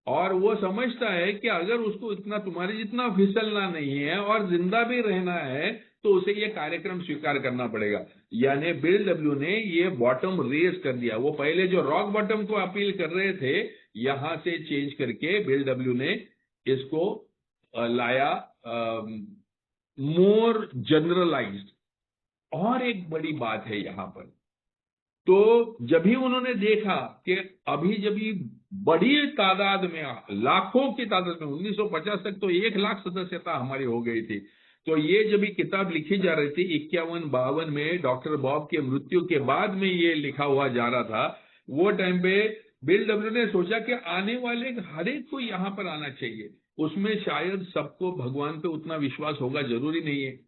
S4: और वो समझता है कि अगर उसको इतना तुम्हारे जितना फिसलना नहीं है और जिंदा भी रहना है तो उसे ये कार्यक्रम स्वीकार करना पड़ेगा। यानी बिल डब्ल्यू ने ये बॉटम रेज कर दिया। वो पहले जो रॉक बॉटम को अपील कर रहे थे, यहां से चेंज करके बिल डब्ल्यू ने इसको लाया मोर जनरलाइज्ड। और एक बड़ी बात है यहां पर, तो जब भी उन्होंने देखा कि अभी जब भी बड़ी तादाद में, लाखों की तादाद में, 1950 तक तो 1 लाख सदस्यता हमारी हो गई थी, तो ये जब भी किताब लिखी जा रही थी 51-52 में, डॉक्टर बॉब के मृत्यु के बाद में ये लिखा हुआ जा रहा था, वो टाइम पे बिल डब्ल्यू ने सोचा कि आने वाले हर एक को यहां पर आना चाहिए। उसमें शायद सबको भगवान पे उतना विश्वास होगा, जरूरी नहीं है।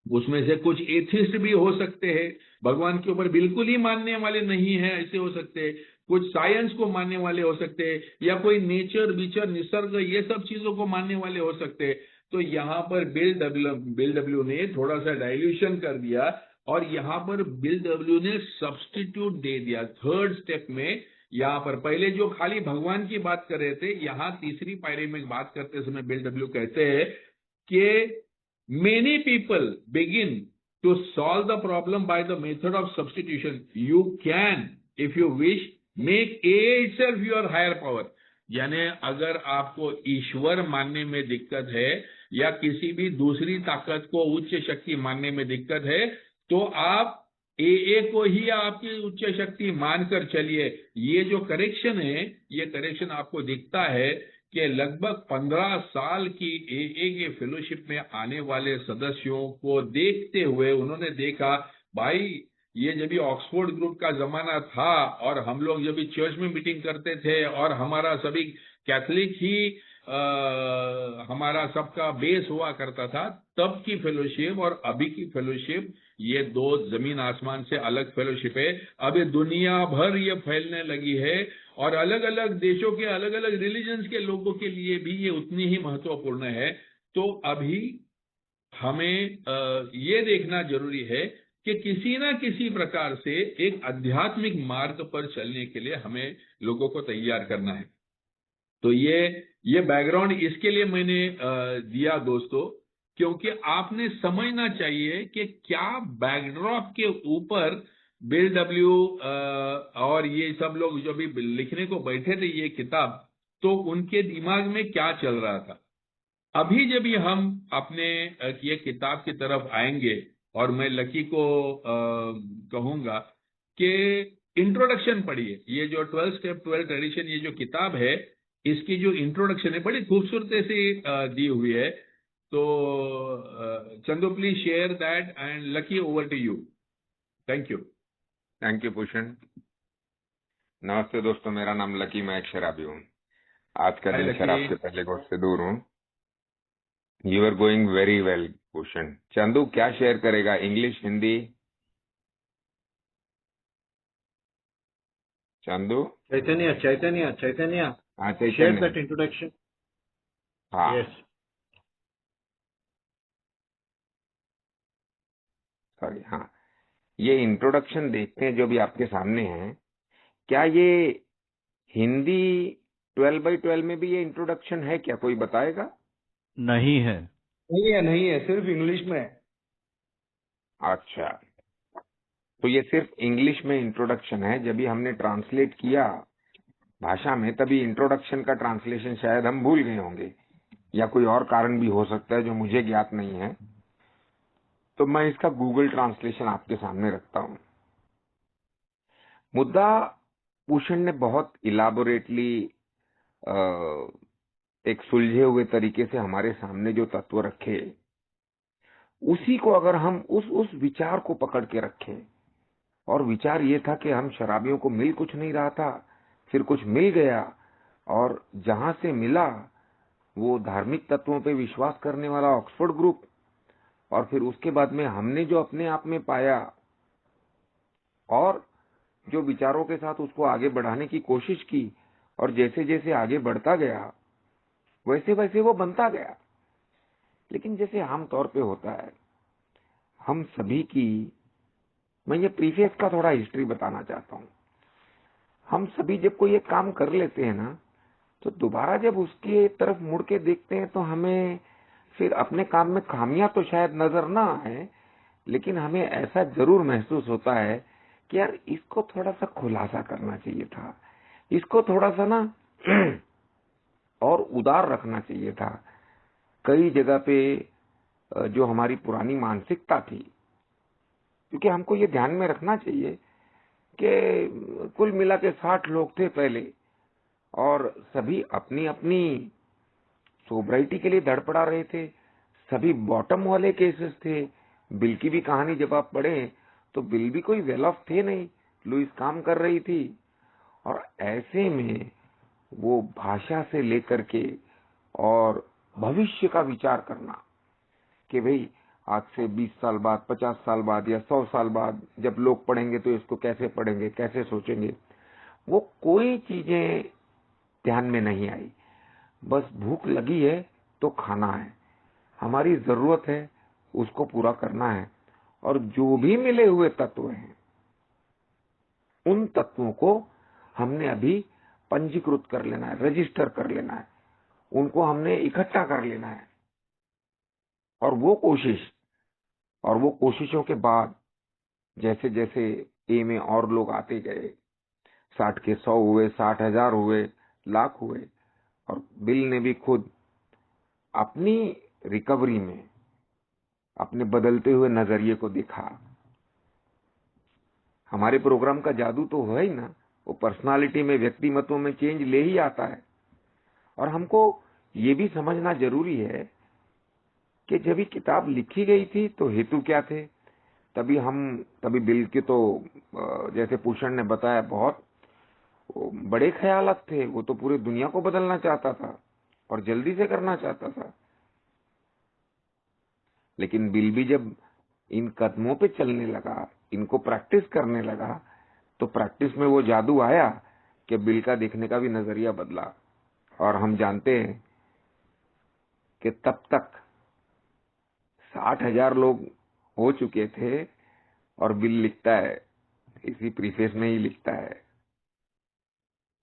S4: उसमें से कुछ एथिस्ट भी हो सकते हैं, भगवान के ऊपर बिल्कुल ही मानने वाले नहीं है, ऐसे हो सकते हैं। कुछ साइंस को मानने वाले हो सकते हैं, या कोई नेचर विचर निसर्ग ये सब चीजों को मानने वाले हो सकते हैं। तो यहाँ पर बिल डब्ल्यू ने थोड़ा सा डाइल्यूशन कर दिया, और यहाँ पर बिल डब्ल्यू ने सब्स्टिट्यूट दे दिया थर्ड स्टेप में। यहाँ पर पहले जो खाली भगवान की बात कर रहे थे, यहाँ तीसरी पायरी में बात करते समय बिल डब्ल्यू कहते हैं कि many people begin to solve the problem by the method of substitution. You can, if you wish, make A itself your higher power. यानी अगर आपको ईश्वर मानने में दिक्कत है, या किसी भी दूसरी ताकत को उच्च शक्ति मानने में दिक्कत है, तो आप ए को ही आपकी उच्च शक्ति मानकर चलिए। ये जो करेक्शन है, ये करेक्शन आपको दिखता है कि लगभग 15 साल की ए के फेलोशिप में आने वाले सदस्यों को देखते हुए उन्होंने देखा, भाई ये जब भी ऑक्सफोर्ड ग्रुप का जमाना था, और हम लोग जब भी चर्च में मीटिंग करते थे, और हमारा सभी कैथोलिक ही हमारा सबका बेस हुआ करता था, तब की फेलोशिप और अभी की फेलोशिप, ये दो जमीन आसमान से अलग फेलोशिप है। अभी दुनिया भर ये फैलने लगी है, और अलग अलग देशों के अलग अलग रिलीजन्स के लोगों के लिए भी ये उतनी ही महत्वपूर्ण है। तो अभी हमें ये देखना जरूरी है कि किसी ना किसी प्रकार से एक आध्यात्मिक मार्ग पर चलने के लिए हमें लोगों को तैयार करना है। तो ये बैकग्राउंड इसके लिए मैंने दिया दोस्तों, क्योंकि आपने समझना चाहिए कि क्या बैकड्रॉप के ऊपर बिल डब्ल्यू और ये सब लोग जो भी लिखने को बैठे थे ये किताब, तो उनके दिमाग में क्या चल रहा था। अभी जब भी हम अपने ये किताब की तरफ आएंगे, और मैं लकी को कहूंगा कि इंट्रोडक्शन पढ़िए। ये जो 12 स्टेप 12 ट्रेडिशन, ये जो किताब है, इसकी जो इंट्रोडक्शन है बड़ी खूबसूरती से दी हुई है। तो Chandu please share that, and Lucky over to you. Thank you.
S5: Thank you Bhushan. नमस्ते दोस्तों, मेरा नाम लकी, मैं एक शराबी हूँ। आज का
S4: Hi,
S5: दिन
S4: Lucky.
S5: शराब के पहले घोट से दूर हूँ। You are going very well Bhushan. Chandu क्या शेयर करेगा, इंग्लिश हिंदी? चंदू?
S6: Chaitanya,
S5: हाँ
S6: share
S5: चैतन्य।
S6: that introduction.
S5: हाँ
S6: Yes.
S5: सॉरी, हाँ ये इंट्रोडक्शन देखते हैं जो भी आपके सामने है। क्या ये हिंदी 12/12 में भी ये इंट्रोडक्शन है क्या, कोई बताएगा?
S7: नहीं है।
S1: नहीं है, सिर्फ इंग्लिश में है।
S5: अच्छा, तो ये सिर्फ इंग्लिश में इंट्रोडक्शन है। जब भी हमने ट्रांसलेट किया भाषा में, तभी इंट्रोडक्शन का ट्रांसलेशन शायद हम भूल गए होंगे, या कोई और कारण भी हो सकता है जो मुझे ज्ञात नहीं है। तो मैं इसका गूगल ट्रांसलेशन आपके सामने रखता हूं। मुद्दा भूषण ने बहुत इलाबोरेटली एक सुलझे हुए तरीके से हमारे सामने जो तत्व रखे, उसी को अगर हम उस विचार को पकड़ के रखें, और विचार ये था कि हम शराबियों को मिल कुछ नहीं रहा था, फिर कुछ मिल गया, और जहां से मिला वो धार्मिक तत्वों पे विश्वास करने वाला ऑक्सफोर्ड ग्रुप, और फिर उसके बाद में हमने जो अपने आप में पाया, और जो विचारों के साथ उसको आगे बढ़ाने की कोशिश की, और जैसे जैसे आगे बढ़ता गया वैसे वैसे वो बनता गया। लेकिन जैसे आमतौर पे होता है, हम सभी की, मैं ये प्रीफेस का थोड़ा हिस्ट्री बताना चाहता हूँ। हम सभी जब कोई एक काम कर लेते हैं ना, तो दोबारा जब उसके तरफ मुड़ के देखते हैं तो हमें फिर अपने काम में खामियां तो शायद नजर ना आए, लेकिन हमें ऐसा जरूर महसूस होता है कि यार इसको थोड़ा सा खुलासा करना चाहिए था, इसको थोड़ा सा ना और उदार रखना चाहिए था। कई जगह पे जो हमारी पुरानी मानसिकता थी, क्योंकि हमको ये ध्यान में रखना चाहिए कि कुल मिला के 60 लोग थे पहले, और सभी अपनी अपनी सोब्राइटी के लिए धड़पड़ा रहे थे। सभी बॉटम वाले केसेस थे। बिल की भी कहानी जब आप पढ़े तो बिल भी कोई वेल ऑफ थे नहीं, लुइस काम कर रही थी। और ऐसे में वो भाषा से लेकर के और भविष्य का विचार करना कि भाई आज से 20 साल बाद, 50 साल बाद या 100 साल बाद जब लोग पढ़ेंगे तो इसको कैसे पढ़ेंगे, कैसे सोचेंगे, वो कोई चीजें ध्यान में नहीं आई। बस भूख लगी है तो खाना है, हमारी जरूरत है उसको पूरा करना है, और जो भी मिले हुए तत्व हैं उन तत्वों को हमने अभी पंजीकृत कर लेना है, रजिस्टर कर लेना है, उनको हमने इकट्ठा कर लेना है। और वो कोशिशों के बाद जैसे जैसे ए में और लोग आते गए, 60 के 100 हुए, 60,000 हुए, लाख हुए, और बिल ने भी खुद अपनी रिकवरी में अपने बदलते हुए नजरिए को देखा। हमारे प्रोग्राम का जादू तो है ही ना, वो पर्सनालिटी में, व्यक्तिमत्व में चेंज ले ही आता है। और हमको ये भी समझना जरूरी है कि जब ये किताब लिखी गई थी तो हेतु क्या थे। तभी बिल के तो जैसे भूषण ने बताया बहुत बड़े ख्यालात थे। वो तो पूरी दुनिया को बदलना चाहता था और जल्दी से करना चाहता था। लेकिन बिल भी जब इन कदमों पे चलने लगा, इनको प्रैक्टिस करने लगा, तो प्रैक्टिस में वो जादू आया कि बिल का देखने का भी नजरिया बदला। और हम जानते हैं कि तब तक 60,000 लोग हो चुके थे, और बिल लिखता है, इसी प्रीफेस में ही लिखता है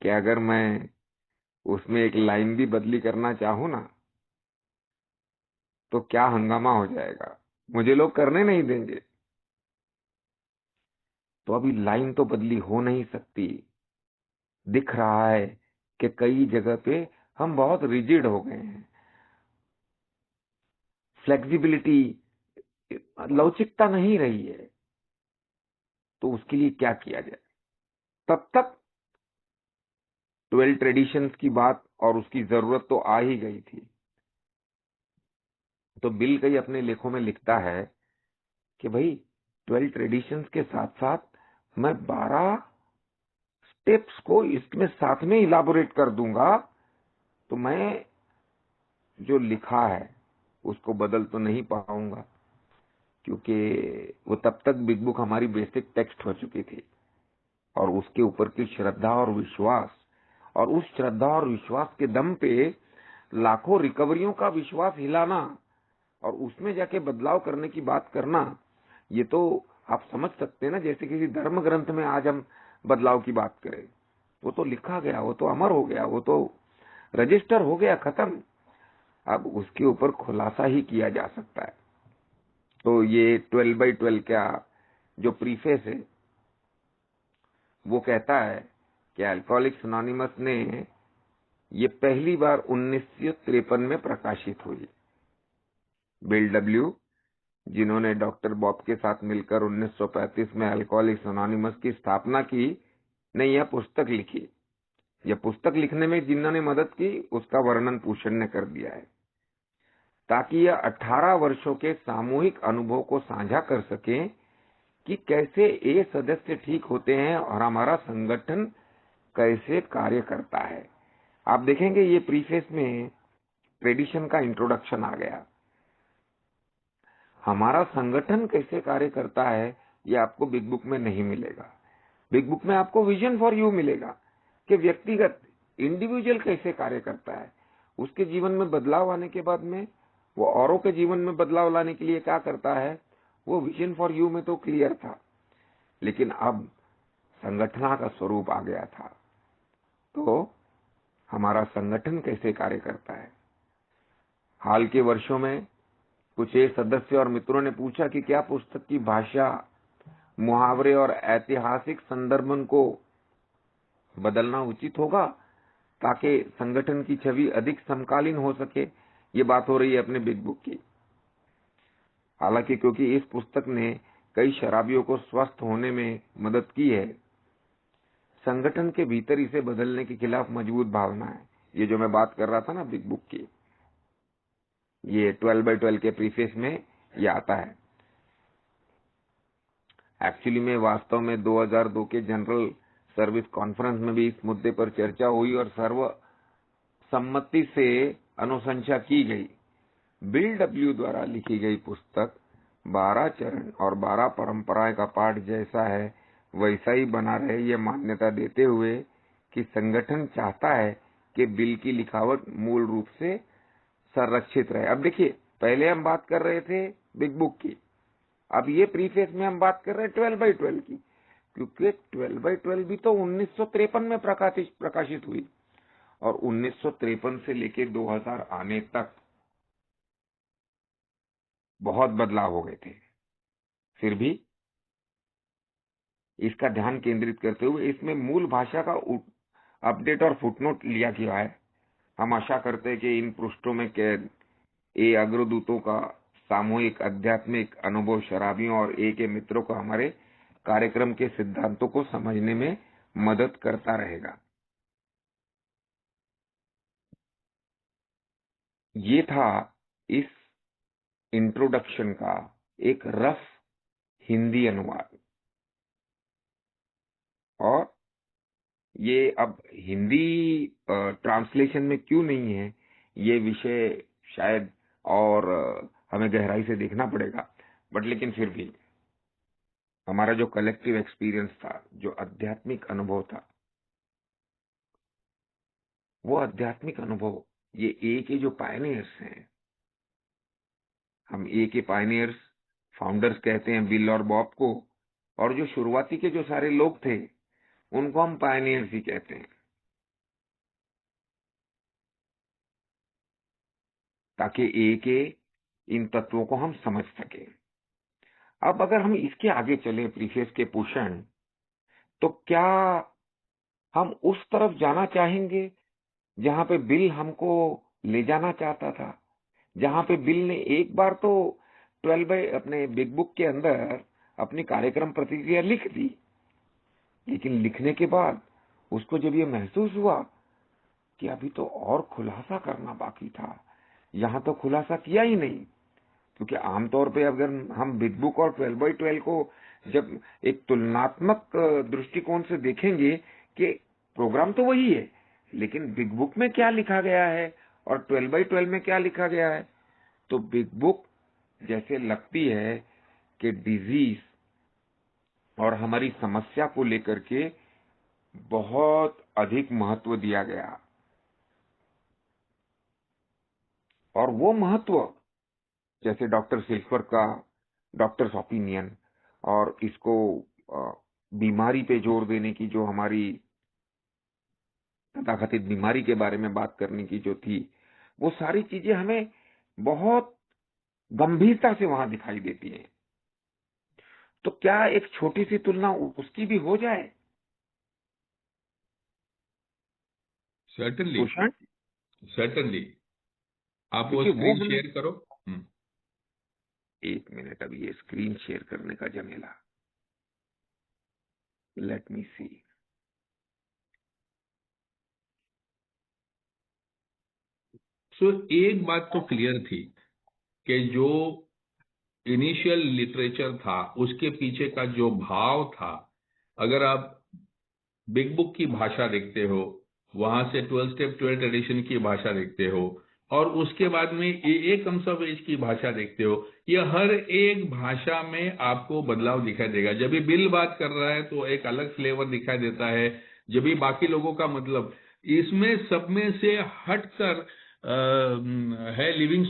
S5: कि अगर मैं उसमें एक लाइन भी बदली करना चाहूं ना तो क्या हंगामा हो जाएगा, मुझे लोग करने नहीं देंगे। तो अभी लाइन तो बदली हो नहीं सकती। दिख रहा है कि कई जगह पे हम बहुत रिजिड हो गए हैं। फ्लेक्सिबिलिटी, लवचिकता नहीं रही है। तो उसके लिए क्या किया जाए। तब तक 12 ट्रेडिशंस की बात और उसकी जरूरत तो आ ही गई थी। तो बिल कई अपने लेखों में लिखता है कि भाई 12 ट्रेडिशंस के साथ साथ मैं 12 स्टेप्स को इसमें साथ में इलाबोरेट कर दूंगा। तो मैं जो लिखा है उसको बदल तो नहीं पाऊंगा, क्योंकि वो तब तक बिग बुक हमारी बेसिक टेक्स्ट हो चुकी थी। और उसके ऊपर की श्रद्धा और विश्वास, और उस श्रद्धा और विश्वास के दम पे लाखों रिकवरियों का विश्वास हिलाना और उसमें जाके बदलाव करने की बात करना, ये तो आप समझ सकते हैं ना। जैसे किसी धर्म ग्रंथ में आज हम बदलाव की बात करें, वो तो लिखा गया, वो तो अमर हो गया, वो तो रजिस्टर हो गया, खत्म। अब उसके ऊपर खुलासा ही किया जा सकता है। तो ये 12/12 का जो प्रीफेस है वो कहता है कि अल्कोहलिक्स एनोनिमस ने ये पहली बार 1953 में प्रकाशित हुई। बिल डब्ल्यू, जिन्होंने डॉक्टर बॉब के साथ मिलकर 1935 में अल्कोहलिक्स एनोनिमस की स्थापना की, ने यह पुस्तक लिखी। यह पुस्तक लिखने में जिन्होंने मदद की उसका वर्णन भूषण ने कर दिया है, ताकि यह 18 वर्षों के सामूहिक अनुभव को साझा कर सकें कि कैसे ये सदस्य ठीक होते हैं और हमारा संगठन कैसे कार्य करता है। आप देखेंगे ये प्रीफेस में ट्रेडिशन का इंट्रोडक्शन आ गया। हमारा संगठन कैसे कार्य करता है ये आपको बिग बुक में नहीं मिलेगा। बिग बुक में आपको विजन फॉर यू मिलेगा कि व्यक्तिगत इंडिविजुअल कैसे कार्य करता है। उसके जीवन में बदलाव आने के बाद में वो औरों के जीवन में बदलाव लाने के लिए क्या करता है, वो विजन फॉर यू में तो क्लियर था, लेकिन अब संगठना का स्वरूप आ गया था। तो हमारा संगठन कैसे कार्य करता है, हाल के वर्षों में कुछ एक सदस्य और मित्रों ने पूछा कि क्या पुस्तक की भाषा, मुहावरे और ऐतिहासिक संदर्भन को बदलना उचित होगा ताकि संगठन की छवि अधिक समकालीन हो सके। ये बात हो रही है अपने बिग बुक की। हालांकि क्योंकि इस पुस्तक ने कई शराबियों को स्वस्थ होने में मदद की है, संगठन के भीतर इसे बदलने के खिलाफ मजबूत भावना है। ये जो मैं बात कर रहा था ना बिग बुक की, ये 12x12 के प्रीफेस में ये आता है। एक्चुअली में वास्तव में 2002 के जनरल सर्विस कॉन्फ्रेंस में भी इस मुद्दे पर चर्चा हुई और सर्वसम्मति से अनुशंसा की गई। बिल डब्ल्यू द्वारा लिखी गई पुस्तक 12 चरण और 12 परंपराएं का पाठ जैसा है वैसा ही बना रहे, ये मान्यता देते हुए कि संगठन चाहता है कि बिल की लिखावट मूल रूप से संरक्षित रहे। अब देखिए, पहले हम बात कर रहे थे बिग बुक की, अब ये प्रीफेस में हम बात कर रहे हैं 12x12 की, क्योंकि 12x12 भी तो 1953 में प्रकाशित हुई और 1953 से लेके 2000 आने तक बहुत बदलाव हो गए थे। फिर भी इसका ध्यान केंद्रित करते हुए इसमें मूल भाषा का अपडेट और फुटनोट लिया गया है। हम आशा करते हैं कि इन पृष्ठों में कैद ए अग्रदूतों का सामूहिक आध्यात्मिक अनुभव शराबियों और ए के मित्रों को हमारे कार्यक्रम के सिद्धांतों को समझने में मदद करता रहेगा। ये था इस इंट्रोडक्शन का एक रफ हिंदी अनुवाद। और ये अब हिंदी ट्रांसलेशन में क्यों नहीं है, ये विषय शायद और हमें गहराई से देखना पड़ेगा, बट लेकिन फिर भी हमारा जो कलेक्टिव एक्सपीरियंस था, जो आध्यात्मिक अनुभव था, वो आध्यात्मिक अनुभव ये ए के जो पायनियर्स हैं, हम ए के पायनियर्स फाउंडर्स कहते हैं बिल और बॉब को, और जो शुरुआती के जो सारे लोग थे उनको हम पायनियर्स ही कहते हैं, ताकि ए के इन तत्वों को हम समझ सके। अब अगर हम इसके आगे चले प्रीफेस के पोषण, तो क्या हम उस तरफ जाना चाहेंगे जहां पे बिल हमको ले जाना चाहता था, जहां पे बिल ने एक बार तो 12 अपने बिग बुक के अंदर अपनी कार्यक्रम प्रतिक्रिया लिख दी, लेकिन लिखने के बाद उसको जब ये महसूस हुआ कि अभी तो और खुलासा करना बाकी था, यहां तो खुलासा किया ही नहीं। क्योंकि आमतौर पे अगर हम बिग बुक और 12x12 को जब एक तुलनात्मक दृष्टिकोण से देखेंगे कि प्रोग्राम तो वही है, लेकिन बिग बुक में क्या लिखा गया है और 12x12 में क्या लिखा गया है, तो बिग बुक जैसे लगती है कि डिजीज और हमारी समस्या को लेकर के बहुत अधिक महत्व दिया गया, और वो महत्व जैसे डॉक्टर सिल्फर का डॉक्टर्स ओपिनियन और इसको बीमारी पे जोर देने की जो हमारी तथाकथित बीमारी के बारे में बात करने की जो थी, वो सारी चीजें हमें बहुत गंभीरता से वहां दिखाई देती हैं। तो क्या एक छोटी सी तुलना उसकी भी हो जाए?
S4: सर्टनली,
S5: भूषण,
S4: सर्टनली आप वो
S5: क्योंकि
S4: स्क्रीन
S5: हमें
S4: शेयर करो।
S5: एक मिनट, अभी ये स्क्रीन शेयर करने का झमेला, लेट मी सी।
S4: सो एक बात तो क्लियर थी कि जो इनिशियल लिटरेचर था उसके पीछे का जो भाव था, अगर आप बिग बुक की भाषा देखते हो, वहां से 12 स्टेप 12 ट्रेडिशन की भाषा देखते हो, और उसके बाद में ए कम्स ऑफ एज की भाषा देखते हो, ये हर एक भाषा में आपको बदलाव दिखाई देगा। जब भी बिल बात कर रहा है तो एक अलग फ्लेवर दिखाई देता है, जब भी बाकी लोगों का मतलब इसमें सब में से हटकर है लिविंग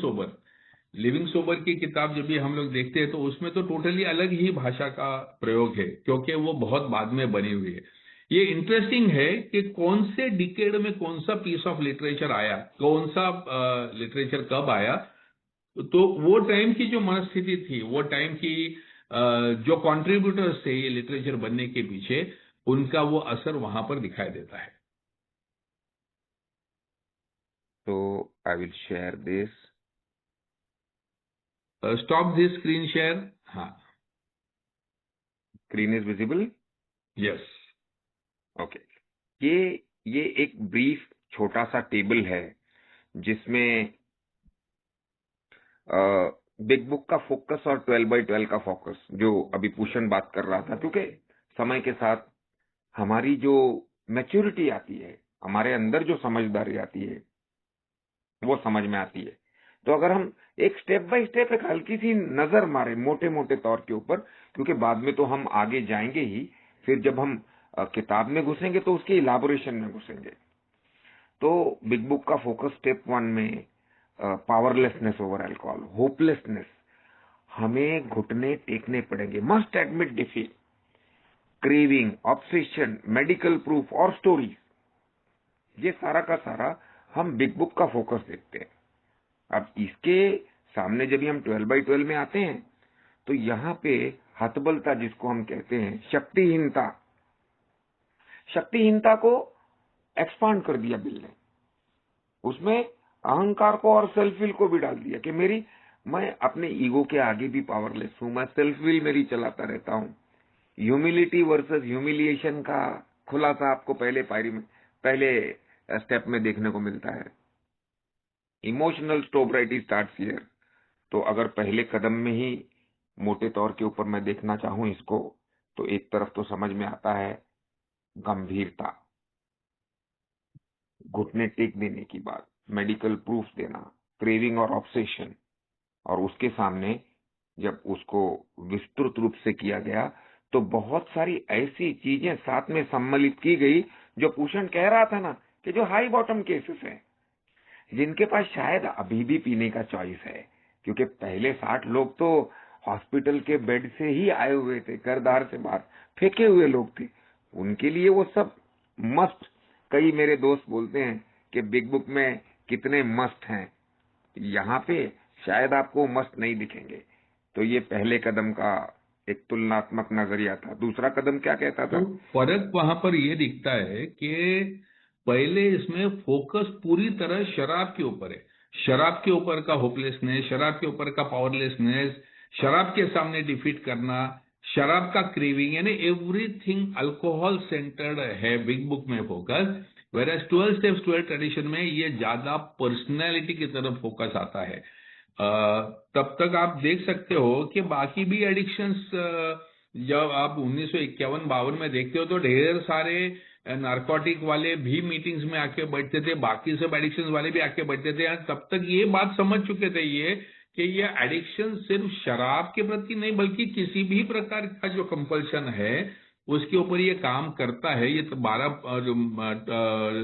S4: सोबर की किताब जब भी हम लोग देखते हैं तो उसमें तो टोटली अलग ही भाषा का प्रयोग है, क्योंकि वो बहुत बाद में बनी हुई है। ये इंटरेस्टिंग है कि कौन से डिकेड में कौन सा पीस ऑफ लिटरेचर आया, कौन सा लिटरेचर कब आया। तो वो टाइम की जो मनस्थिति थी, वो टाइम की जो कॉन्ट्रीब्यूटर्स थे ये लिटरेचर बनने के पीछे, उनका वो असर वहां पर दिखाई देता है।
S5: So I will share this.
S4: Stop this screen share. हाँ,
S5: Screen is visible?
S4: Yes.
S5: Okay. ये एक ब्रीफ छोटा सा टेबल है जिसमें बिग बुक का फोकस और 12x12 का फोकस, जो अभी भूषण बात कर रहा था, क्योंकि समय के साथ हमारी जो मैच्योरिटी आती है, हमारे अंदर जो समझदारी आती है, वो समझ में आती है। तो अगर हम एक स्टेप बाय स्टेप एक हल्की सी नजर मारे मोटे मोटे तौर के ऊपर, क्योंकि बाद में तो हम आगे जाएंगे ही, फिर जब हम किताब में घुसेंगे तो उसके इलाबोरेशन में घुसेंगे। तो बिग बुक का फोकस स्टेप 1 में पावरलेसनेस ओवर अल्कोहल, होपलेसनेस, हमें घुटने टेकने पड़ेंगे, must admit defeat, craving, obsession, medical proof और स्टोरीज, ये सारा का सारा हम बिग बुक का फोकस देखते हैं। अब इसके सामने जब हम 12x12 में आते हैं तो यहाँ पे हतबलता, जिसको हम कहते हैं शक्तिहीनता, शक्तिहीनता को एक्सपांड कर दिया बिल ने, उसमें अहंकार को और सेल्फ विल को भी डाल दिया कि मैं अपने ईगो के आगे भी पावरलेस हूं, मैं सेल्फ विल मेरी चलाता रहता हूं। ह्यूमिलिटी वर्सेस ह्यूमिलिएशन का खुलासा आपको पहले स्टेप में देखने को मिलता है। Emotional sobriety starts here. तो अगर पहले कदम में ही मोटे तौर के ऊपर मैं देखना चाहूं इसको, तो एक तरफ तो समझ में आता है गंभीरता, घुटने टेक देने की बात, मेडिकल प्रूफ देना, क्रेविंग और ऑब्सेशन, और उसके सामने जब उसको विस्तृत रूप से किया गया तो बहुत सारी ऐसी चीजें साथ में सम्मिलित की गई जो भूषण कह रहा था ना, कि जो हाई बॉटम केसेस हैं, जिनके पास शायद अभी भी पीने का चॉइस है, क्योंकि पहले 60 लोग तो हॉस्पिटल के बेड से ही आए हुए थे, घरदार से बाहर फेंके हुए लोग थे, उनके लिए वो सब मस्ट। कई मेरे दोस्त बोलते हैं कि बिग बुक में कितने मस्ट हैं, यहाँ पे शायद आपको मस्त नहीं दिखेंगे। तो ये पहले कदम का एक तुलनात्मक नजरिया था। दूसरा कदम क्या कहता था?
S4: तो फर्क वहां पर ये दिखता है कि पहले इसमें फोकस पूरी तरह शराब के ऊपर है, शराब के ऊपर का होपलेसनेस, शराब के ऊपर का पावरलेसनेस, शराब के सामने डिफीट करना, शराब का क्रेविंग, यानी एवरीथिंग अल्कोहल सेंटर्ड है बिग बुक में फोकस। वेरएज 12 स्टेप्स 12 ट्रेडिशन में ये ज्यादा पर्सनैलिटी की तरफ फोकस आता है। तब तक आप देख सकते हो कि बाकी भी एडिक्शंस, जब आप 1951-52 में देखते हो तो ढेर सारे नारकोटिक वाले भी मीटिंग्स में आके बैठते थे, बाकी सब एडिक्शन वाले भी आके बैठते थे। तब तक ये बात समझ चुके थे ये कि ये एडिक्शन सिर्फ शराब के प्रति नहीं, बल्कि किसी भी प्रकार का जो कंपल्शन है उसके ऊपर ये काम करता है। ये 12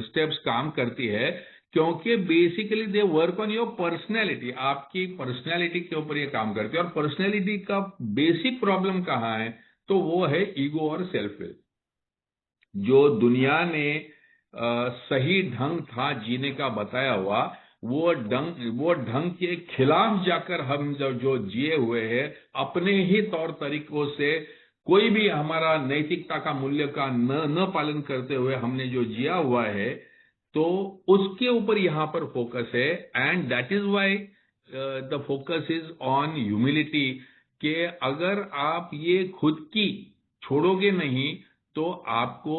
S4: स्टेप्स काम करती है, क्योंकि basically they work on your personality, आपकी पर्सनैलिटी के ऊपर ये काम करते हैं। और पर्सनैलिटी का बेसिक प्रॉब्लम कहाँ है? तो वो है ईगो और सेल्फ विल। जो दुनिया ने सही ढंग था जीने का बताया हुआ, वो ढंग के खिलाफ जाकर हम जो जिए हुए हैं अपने ही तौर तरीकों से, कोई भी हमारा नैतिकता का मूल्य का न पालन करते हुए हमने जो जिया हुआ है, तो उसके ऊपर यहां पर फोकस है। And that is why the focus is on humility, कि अगर आप ये खुद की छोड़ोगे नहीं तो आपको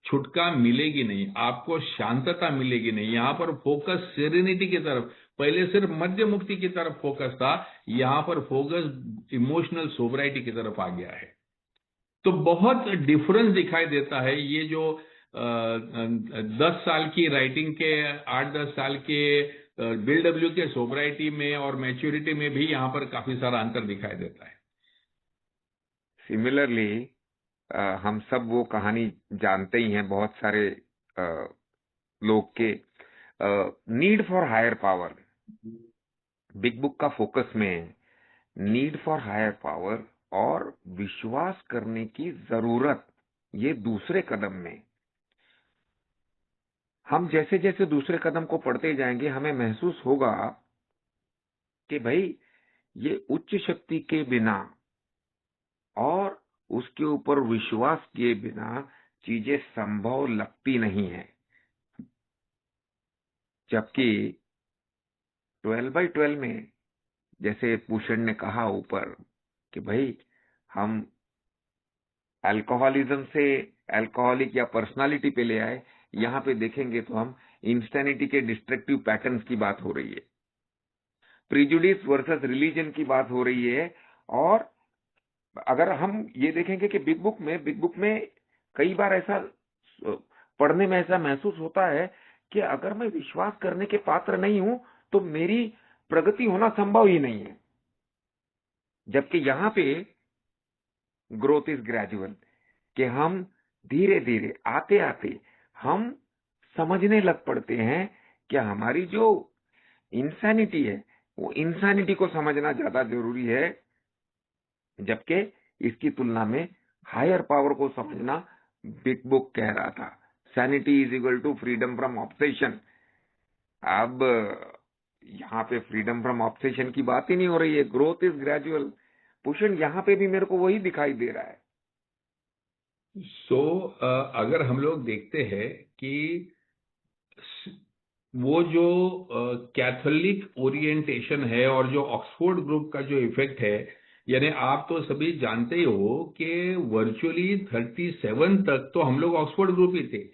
S4: छुटका मिलेगी नहीं, आपको शांतता मिलेगी नहीं। यहां पर फोकस सेरेनिटी की तरफ, पहले सिर्फ मध्य मुक्ति की तरफ फोकस था, यहां पर फोकस इमोशनल सोबराइटी की तरफ आ गया है। तो बहुत डिफरेंस दिखाई देता है। ये जो 10 साल की राइटिंग के, 8-10 साल के बिल डब्ल्यू के सोबराइटी में और मैच्योरिटी में भी यहां पर काफी सारा अंतर दिखाई देता है।
S5: सिमिलरली हम सब वो कहानी जानते ही हैं, बहुत सारे लोग के need for higher power. Big book का फोकस में नीड फॉर हायर पावर और विश्वास करने की जरूरत ये दूसरे कदम में हम जैसे जैसे दूसरे कदम को पढ़ते जाएंगे, हमें महसूस होगा कि भाई ये उच्च शक्ति के बिना और उसके ऊपर विश्वास किए बिना चीजें संभव लगती नहीं है। जबकि 12/12 में जैसे भूषण ने कहा ऊपर कि भाई हम अल्कोहलिज्म से अल्कोहलिक या पर्सनालिटी पे ले आए, यहाँ पे देखेंगे तो हम इंस्टेनिटी के डिस्ट्रक्टिव पैटर्न्स की बात हो रही है, प्रिजुडिस वर्सेस रिलीजन की बात हो रही है। और अगर हम ये देखेंगे कि बिग बुक में कई बार ऐसा पढ़ने में ऐसा महसूस होता है कि अगर मैं विश्वास करने के पात्र नहीं हूं तो मेरी प्रगति होना संभव ही नहीं है। जबकि यहाँ पे ग्रोथ इज ग्रेजुअल, कि हम धीरे धीरे आते आते हम समझने लग पड़ते हैं कि हमारी जो इंसानिटी है वो इंसानिटी को समझना ज्यादा जरूरी है, जबकि इसकी तुलना में हायर पावर को समझना बिग बुक कह रहा था। Sanity is equal to freedom from obsession. अब यहाँ पे फ्रीडम फ्रॉम ऑब्सेशन की बात ही नहीं हो रही है, ग्रोथ इज ग्रेजुअल। भूषण, यहाँ पे भी मेरे को वही दिखाई दे रहा है।
S4: अगर हम लोग देखते हैं कि वो जो कैथोलिक ओरिएंटेशन है और जो ऑक्सफोर्ड ग्रुप का जो इफेक्ट है, यानी आप तो सभी जानते ही हो कि वर्चुअली 37 तक तो हम लोग ऑक्सफोर्ड ग्रुप ही थे।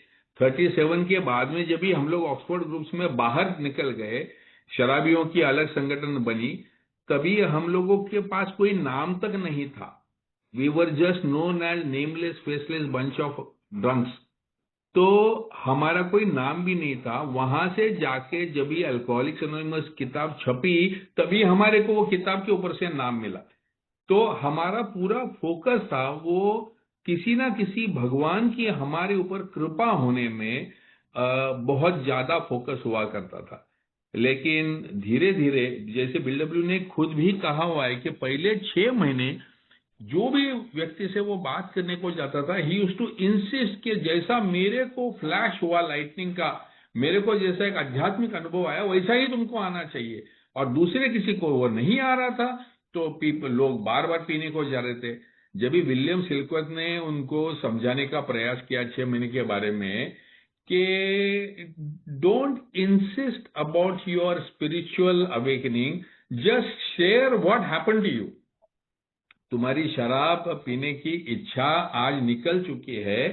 S4: 37 के बाद में जब भी हम लोग ऑक्सफोर्ड ग्रुप्स में बाहर निकल गए, शराबियों की अलग संगठन बनी, तभी हम लोगों के पास कोई नाम तक नहीं था। We were just known as nameless faceless bunch of drunks. तो हमारा कोई नाम भी नहीं था। वहां से जाके जब भी अल्कोहलिक्स एनोनिमस किताब छपी, तभी हमारे को वो किताब के ऊपर से नाम मिला। तो हमारा पूरा फोकस था वो किसी ना किसी भगवान की हमारे ऊपर कृपा होने में बहुत ज्यादा फोकस हुआ करता था। लेकिन धीरे धीरे, जैसे बिल डब्ल्यू ने खुद भी कहा हुआ है कि पहले 6 महीने जो भी व्यक्ति से वो बात करने को जाता था, ही यूज्ड टू इंसिस्ट कि जैसा मेरे को फ्लैश हुआ लाइटनिंग का, मेरे को जैसा एक आध्यात्मिक अनुभव आया वैसा ही तुमको आना चाहिए। और दूसरे किसी को वो नहीं आ रहा था, तो लोग बार बार पीने को जा रहे थे। जब भी विलियम सिल्कवर्थ ने उनको समझाने का प्रयास किया 6 महीने के बारे में कि don't insist about your spiritual awakening, just share what happened to you. तुम्हारी शराब पीने की इच्छा आज निकल चुकी है,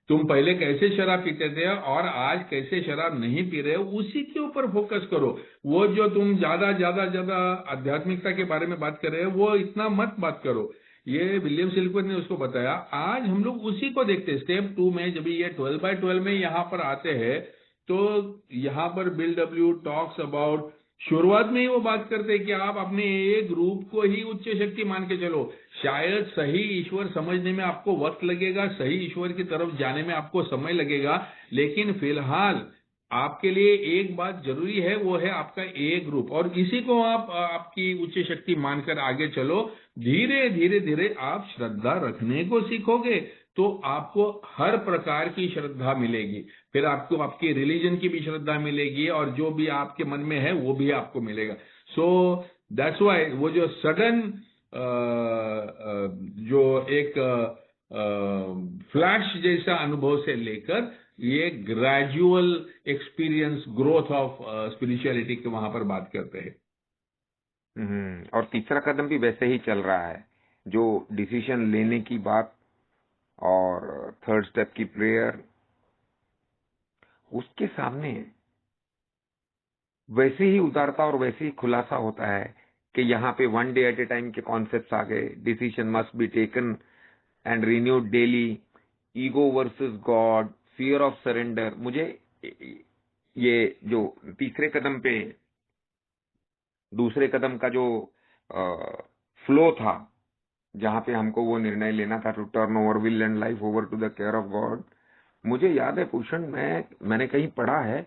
S4: तुम पहले कैसे शराब पीते थे और आज कैसे शराब नहीं पी रहे हो, उसी के ऊपर फोकस करो। वो जो तुम ज्यादा ज्यादा ज्यादा आध्यात्मिकता के बारे में बात कर रहे हो, वो इतना मत बात करो। ये विलियम सिल्कवर्थ ने उसको बताया। आज हम लोग उसी को देखते हैं। स्टेप 2 में जब ये 12/12 में यहाँ पर आते हैं, तो यहाँ पर बिल डब्ल्यू टॉक्स अबाउट, शुरुआत में ही वो बात करते हैं कि आप अपने एक रूप को ही उच्च शक्ति मान के चलो। शायद सही ईश्वर समझने में आपको वक्त लगेगा, सही ईश्वर की तरफ जाने में आपको समय लगेगा, लेकिन फिलहाल आपके लिए एक बात जरूरी है, वो है आपका एक रूप। और इसी को आप आपकी उच्च शक्ति मानकर आगे चलो। धीरे धीरे धीरे आप श्रद्धा रखने को सीखोगे तो आपको हर प्रकार की श्रद्धा मिलेगी। फिर आपको आपकी रिलीजन की भी श्रद्धा मिलेगी और जो भी आपके मन में है वो भी आपको मिलेगा। सो दैट्स व्हाई वो जो सडन जो एक फ्लैश जैसा अनुभव से लेकर ये gradual experience, growth of spirituality के वहां पर बात करते हैं।
S5: और तीसरा कदम भी वैसे ही चल रहा है, जो डिसीजन लेने की बात और थर्ड स्टेप की प्रेयर, उसके सामने वैसे ही उदारता और वैसे ही खुलासा होता है कि यहाँ पे 1 डे एट ए टाइम के कॉन्सेप्ट्स आ गए। Decision must be taken and renewed daily, ego versus God, fear of surrender. मुझे ये जो तीसरे कदम पे दूसरे कदम का जो फ्लो था, जहां पे हमको वो निर्णय लेना था to turn over will and life over to the care of God, मुझे याद है भूषण, मैंने कहीं पढ़ा है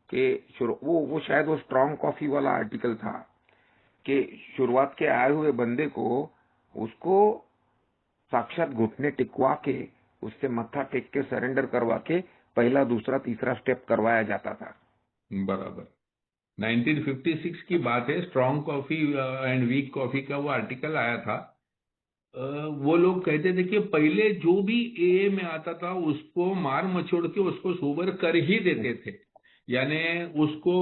S5: कि वो शायद वो स्ट्रॉन्ग कॉफी वाला आर्टिकल था कि शुरुआत के आए हुए बंदे को उसको साक्षात घुटने टिकवा के उससे मत्था टेक के सरेंडर करवा के पहला दूसरा तीसरा स्टेप करवाया जाता था।
S4: बराबर। 1956 की बात है, strong coffee and weak coffee का वो आर्टिकल आया था। वो लोग कहते थे कि पहले जो भी एए में आता था उसको मार मचोड़ के उसको सोबर कर ही देते थे, यानी उसको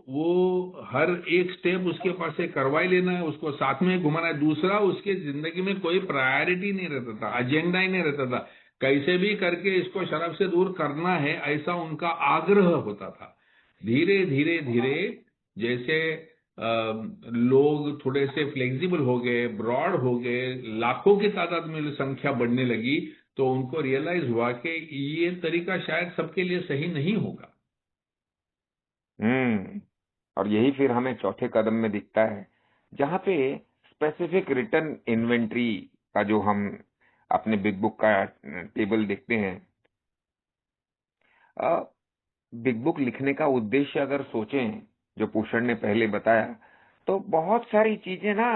S4: वो हर एक स्टेप उसके पास से करवा ही लेना है, उसको साथ में घुमाना है। दूसरा, उसके जिंदगी में कोई प्रायोरिटी नहीं रहता था, एजेंडा ही नहीं रहता था, कैसे भी करके इसको शराब से दूर करना है, ऐसा उनका आग्रह होता था। धीरे धीरे धीरे जैसे लोग थोड़े से फ्लेक्सिबल हो गए, ब्रॉड हो गए, लाखों की तादाद में संख्या बढ़ने लगी, तो उनको रियलाइज हुआ कि ये तरीका शायद सबके लिए सही नहीं होगा।
S5: और यही फिर हमें चौथे कदम में दिखता है, जहाँ पे स्पेसिफिक रिटर्न इन्वेंट्री का जो हम अपने बिग बुक का टेबल देखते हैं। बिग बुक लिखने का उद्देश्य अगर सोचें, जो भूषण ने पहले बताया, तो बहुत सारी चीजें ना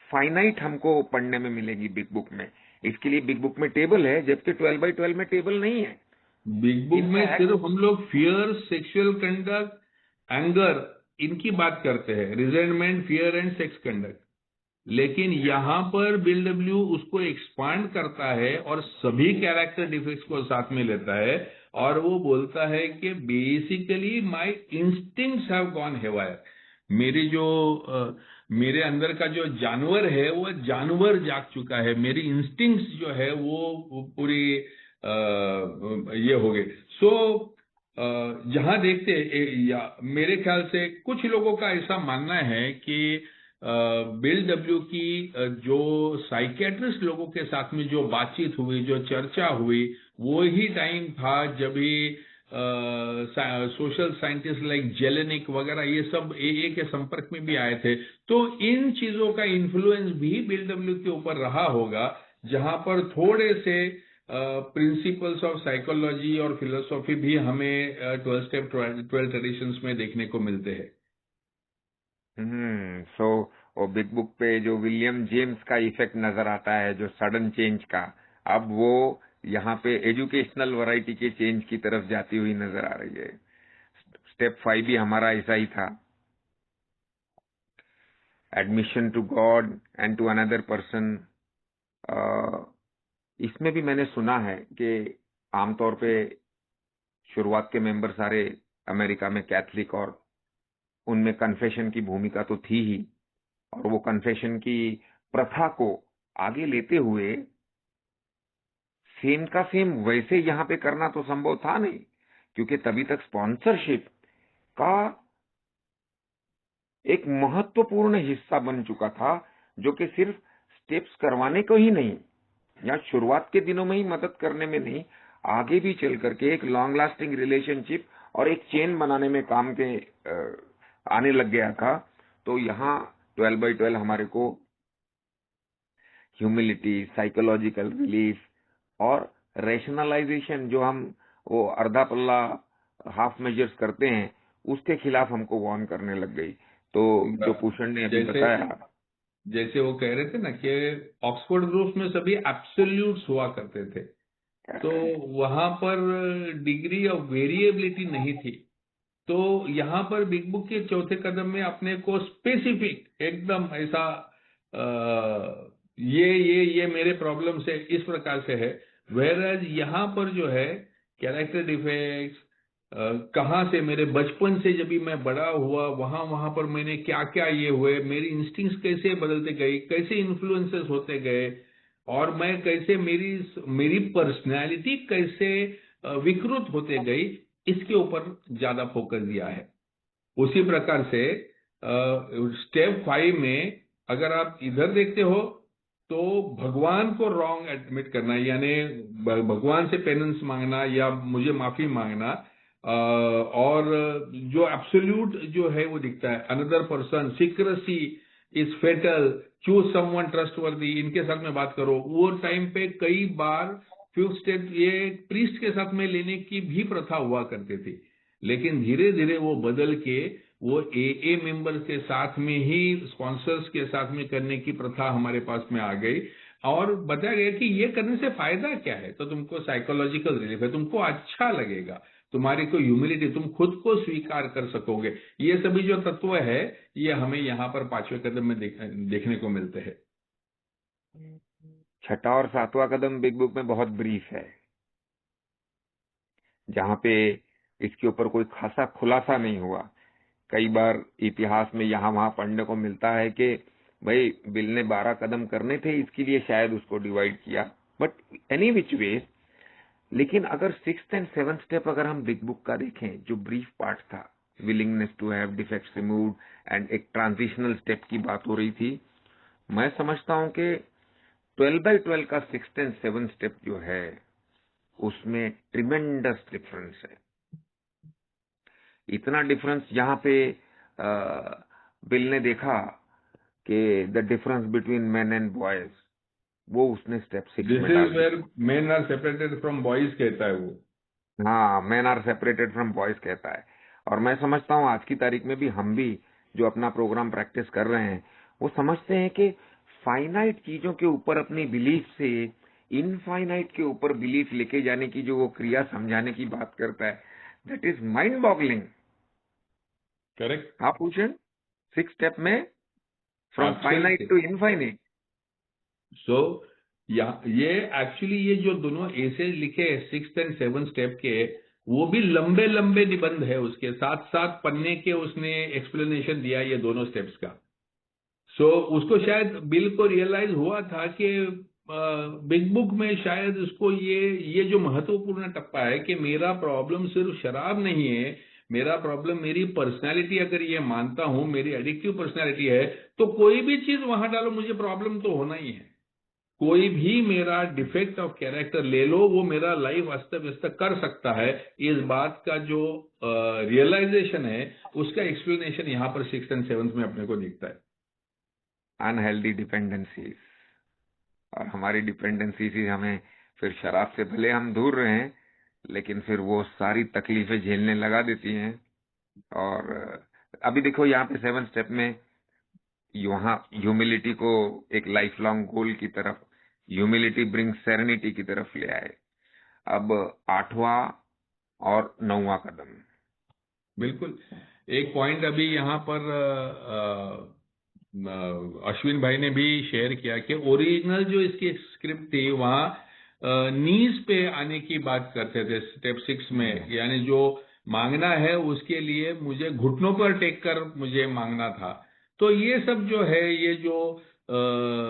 S5: फाइनाइट हमको पढ़ने में मिलेगी बिग बुक में। इसके लिए बिग बुक में टेबल है, जबकि 12x12 में टेबल नहीं है।
S4: बिग बुक में सिर्फ हम लोग फियर, सेक्सुअल कंडक्ट, एंगर, इनकी बात करते हैं, resentment, fear and sex conduct. लेकिन यहाँ पर बिल डब्ल्यू उसको एक्सपांड करता है और सभी कैरेक्टर डिफेक्ट्स को साथ में लेता है, और वो बोलता है कि basically my instincts have gone haywire. मेरी जो मेरे अंदर का जो जानवर है वो जानवर जाग चुका है, मेरी इंस्टिंक्ट्स जो है वो पूरी ये हो गए। सो जहां देखते या मेरे ख्याल से कुछ लोगों का ऐसा मानना है कि बिल डब्ल्यू की जो साइकेट्रिस्ट लोगों के साथ में जो बातचीत हुई, जो चर्चा हुई, वो ही टाइम था जब भी सोशल साइंटिस्ट लाइक जेलेनिक वगैरह ये सब एए के संपर्क में भी आए थे। तो इन चीजों का इन्फ्लुएंस भी बिल डब्ल्यू के ऊपर रहा होगा, जहां पर थोड़े से प्रिंसिपल्स ऑफ साइकोलॉजी और फिलोसॉफी भी हमें 12 स्टेप 12 ट्रेडिशंस में देखने को मिलते हैं।
S5: सो वो बिग बुक पे जो विलियम जेम्स का इफेक्ट नजर आता है, जो सडन चेंज का, अब वो यहाँ पे एजुकेशनल वैरायटी के चेंज की तरफ जाती हुई नजर आ रही है। स्टेप 5 भी हमारा ऐसा ही था, admission to God and to another person. इसमें भी मैंने सुना है कि आमतौर पे शुरुआत के मेंबर सारे अमेरिका में कैथलिक, और उनमें कन्फेशन की भूमिका तो थी ही, और वो कन्फेशन की प्रथा को आगे लेते हुए सेम का सेम वैसे यहाँ पे करना तो संभव था नहीं, क्योंकि तभी तक स्पॉन्सरशिप का एक महत्वपूर्ण हिस्सा बन चुका था, जो कि सिर्फ स्टेप्स करवाने को ही नहीं, या शुरुआत के दिनों में ही मदद करने में नहीं, आगे भी चल करके एक लॉन्ग लास्टिंग रिलेशनशिप और एक चेन बनाने में काम के आने लग गया था। तो यहाँ 12x12 हमारे को ह्यूमिलिटी, साइकोलॉजिकल रिलीफ और रैशनलाइजेशन, जो हम वो अर्धा पल्ला हाफ मेजर्स करते हैं, उसके खिलाफ हमको वार्न करने लग गई। तो जो भूषण ने अभी बताया,
S4: जैसे वो कह रहे थे ना कि ऑक्सफोर्ड ग्रुप में सभी एब्सोल्यूट्स हुआ करते थे, तो वहां पर डिग्री ऑफ वेरिएबिलिटी नहीं थी। तो यहाँ पर बिग बुक के चौथे कदम में अपने को स्पेसिफिक एकदम ऐसा ये मेरे प्रॉब्लम से इस प्रकार से है, वेयर यहाँ पर जो है कैरेक्टर डिफेक्ट्स, कहाँ से मेरे बचपन से जब भी मैं बड़ा हुआ वहां पर मैंने क्या क्या ये हुए, मेरी इंस्टिंक्ट्स कैसे बदलते गई, कैसे इन्फ्लुएंसेस होते गए, और मैं कैसे मेरी पर्सनैलिटी कैसे विकृत होते गई, इसके ऊपर ज्यादा फोकस दिया है। उसी प्रकार से स्टेप 5 में अगर आप इधर देखते हो तो भगवान को रॉन्ग एडमिट करना, यानी भगवान से पेनेंस मांगना या मुझे माफी मांगना, और जो एब्सोल्यूट जो है वो दिखता है, another person, secrecy is fatal, choose someone trustworthy, इनके साथ में बात करो। वो टाइम पे कई बार फिफ्थ स्टेप ये प्रीस्ट के साथ में लेने की भी प्रथा हुआ करती थी, लेकिन धीरे धीरे वो बदल के वो एए मेंबर के साथ में ही स्पॉन्सर्स के साथ में करने की प्रथा हमारे पास में आ गई। और बताया गया कि ये करने से फायदा क्या है, तो तुमको साइकोलॉजिकल रिलीफ है, तुमको अच्छा लगेगा, तुम्हारी को ह्यूमिलिटी, तुम खुद को स्वीकार कर सकोगे। ये सभी जो तत्व है ये हमें यहाँ पर 5वें कदम में देखने को मिलते हैं।
S5: छठा और सातवां कदम बिग बुक में बहुत ब्रीफ है, जहाँ पे इसके ऊपर कोई खासा खुलासा नहीं हुआ। कई बार इतिहास में यहाँ वहां पढ़ने को मिलता है कि भाई बिल ने 12 कदम करने थे, इसके लिए शायद उसको डिवाइड किया, बट एनी विच वे। लेकिन अगर 6th एंड 7th स्टेप अगर हम बिग बुक का देखें, जो ब्रीफ पार्ट था, willingness to have defects removed and एक ट्रांजिशनल स्टेप की बात हो रही थी, मैं समझता हूं कि 12/12 का 6th एंड 7th स्टेप जो है उसमें ट्रिमेंडस डिफरेंस है। इतना डिफरेंस यहाँ पे बिल ने देखा कि the difference between men and boys, वो उसने स्टेप 6
S4: दिस
S5: में
S4: इज
S5: डाल
S4: वेयर
S5: दिया।
S4: Men are separated from boys कहता है वो।
S5: हाँ, men are separated from boys कहता है। और मैं समझता हूँ आज की तारीख में भी हम भी जो अपना प्रोग्राम प्रैक्टिस कर रहे हैं वो समझते हैं कि फाइनाइट चीजों के ऊपर अपनी बिलीफ से इनफाइनाइट के ऊपर बिलीफ लेके जाने की जो वो क्रिया समझाने की बात करता है, that is mind boggling.
S4: Correct,
S5: आप पूछें 6 स्टेप में from finite
S4: absolutely.
S5: To infinite.
S4: So ये एक्चुअली ये जो दोनों ऐसे लिखे 6th एंड 7th स्टेप के, वो भी लंबे लंबे निबंध है, उसके साथ साथ पन्ने के उसने एक्सप्लेनेशन दिया ये दोनों स्टेप्स का। सो उसको शायद बिल को रियलाइज हुआ था कि बिग बुक में शायद उसको ये जो महत्वपूर्ण टप्पा है कि मेरा प्रॉब्लम सिर्फ शराब नहीं है, मेरा प्रॉब्लम मेरी पर्सनालिटी, अगर ये मानता हूं मेरी एडिक्टिव पर्सनालिटी है, तो कोई भी चीज वहां डालो मुझे प्रॉब्लम तो होना ही है। कोई भी मेरा डिफेक्ट ऑफ कैरेक्टर ले लो, वो मेरा लाइफ अस्त व्यस्त कर सकता है। इस बात का जो रियलाइजेशन है उसका एक्सप्लेनेशन यहाँ पर 6th एंड 7th में अपने को दिखता है।
S5: अनहेल्दी डिपेंडेंसीज, और हमारी डिपेंडेंसी से हमें फिर शराब से भले हम दूर रहें, लेकिन फिर वो सारी तकलीफें झेलने लगा देती हैं। और अभी देखो यहाँ पे 7th स्टेप में वहां ह्यूमिलिटी को एक लाइफ लॉन्ग गोल की तरफ, ह्यूमिलिटी ब्रिंग सेरेनिटी की तरफ ले आए। अब 8वां और 9वां कदम।
S4: बिल्कुल। एक पॉइंट अभी यहाँ पर अश्विन भाई ने भी शेयर किया कि ओरिजिनल जो इसकी स्क्रिप्ट थी वहाँ नीज पे आने की बात करते थे स्टेप 6 में, यानी जो मांगना है उसके लिए मुझे घुटनों पर टेक कर मुझे मांगना था। तो ये सब जो है, ये जो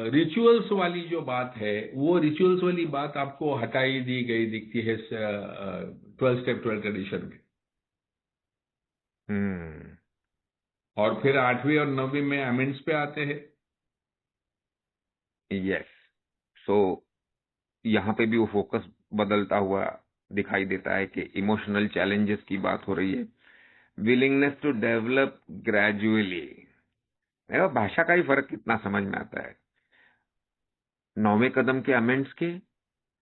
S4: रिचुअल्स वाली जो बात है, वो रिचुअल्स वाली बात आपको हटाई दी गई दिखती है 12 स्टेप 12 ट्रेडिशन में। और फिर 8वीं और 9वीं में अमेंड्स पे आते हैं।
S5: यस, सो यहाँ पे भी वो फोकस बदलता हुआ दिखाई देता है कि इमोशनल चैलेंजेस की बात हो रही है। विलिंगनेस टू डेवलप ग्रेजुअली, भाषा का ही फर्क कितना समझ में आता है। 9वें कदम के अमेंड्स के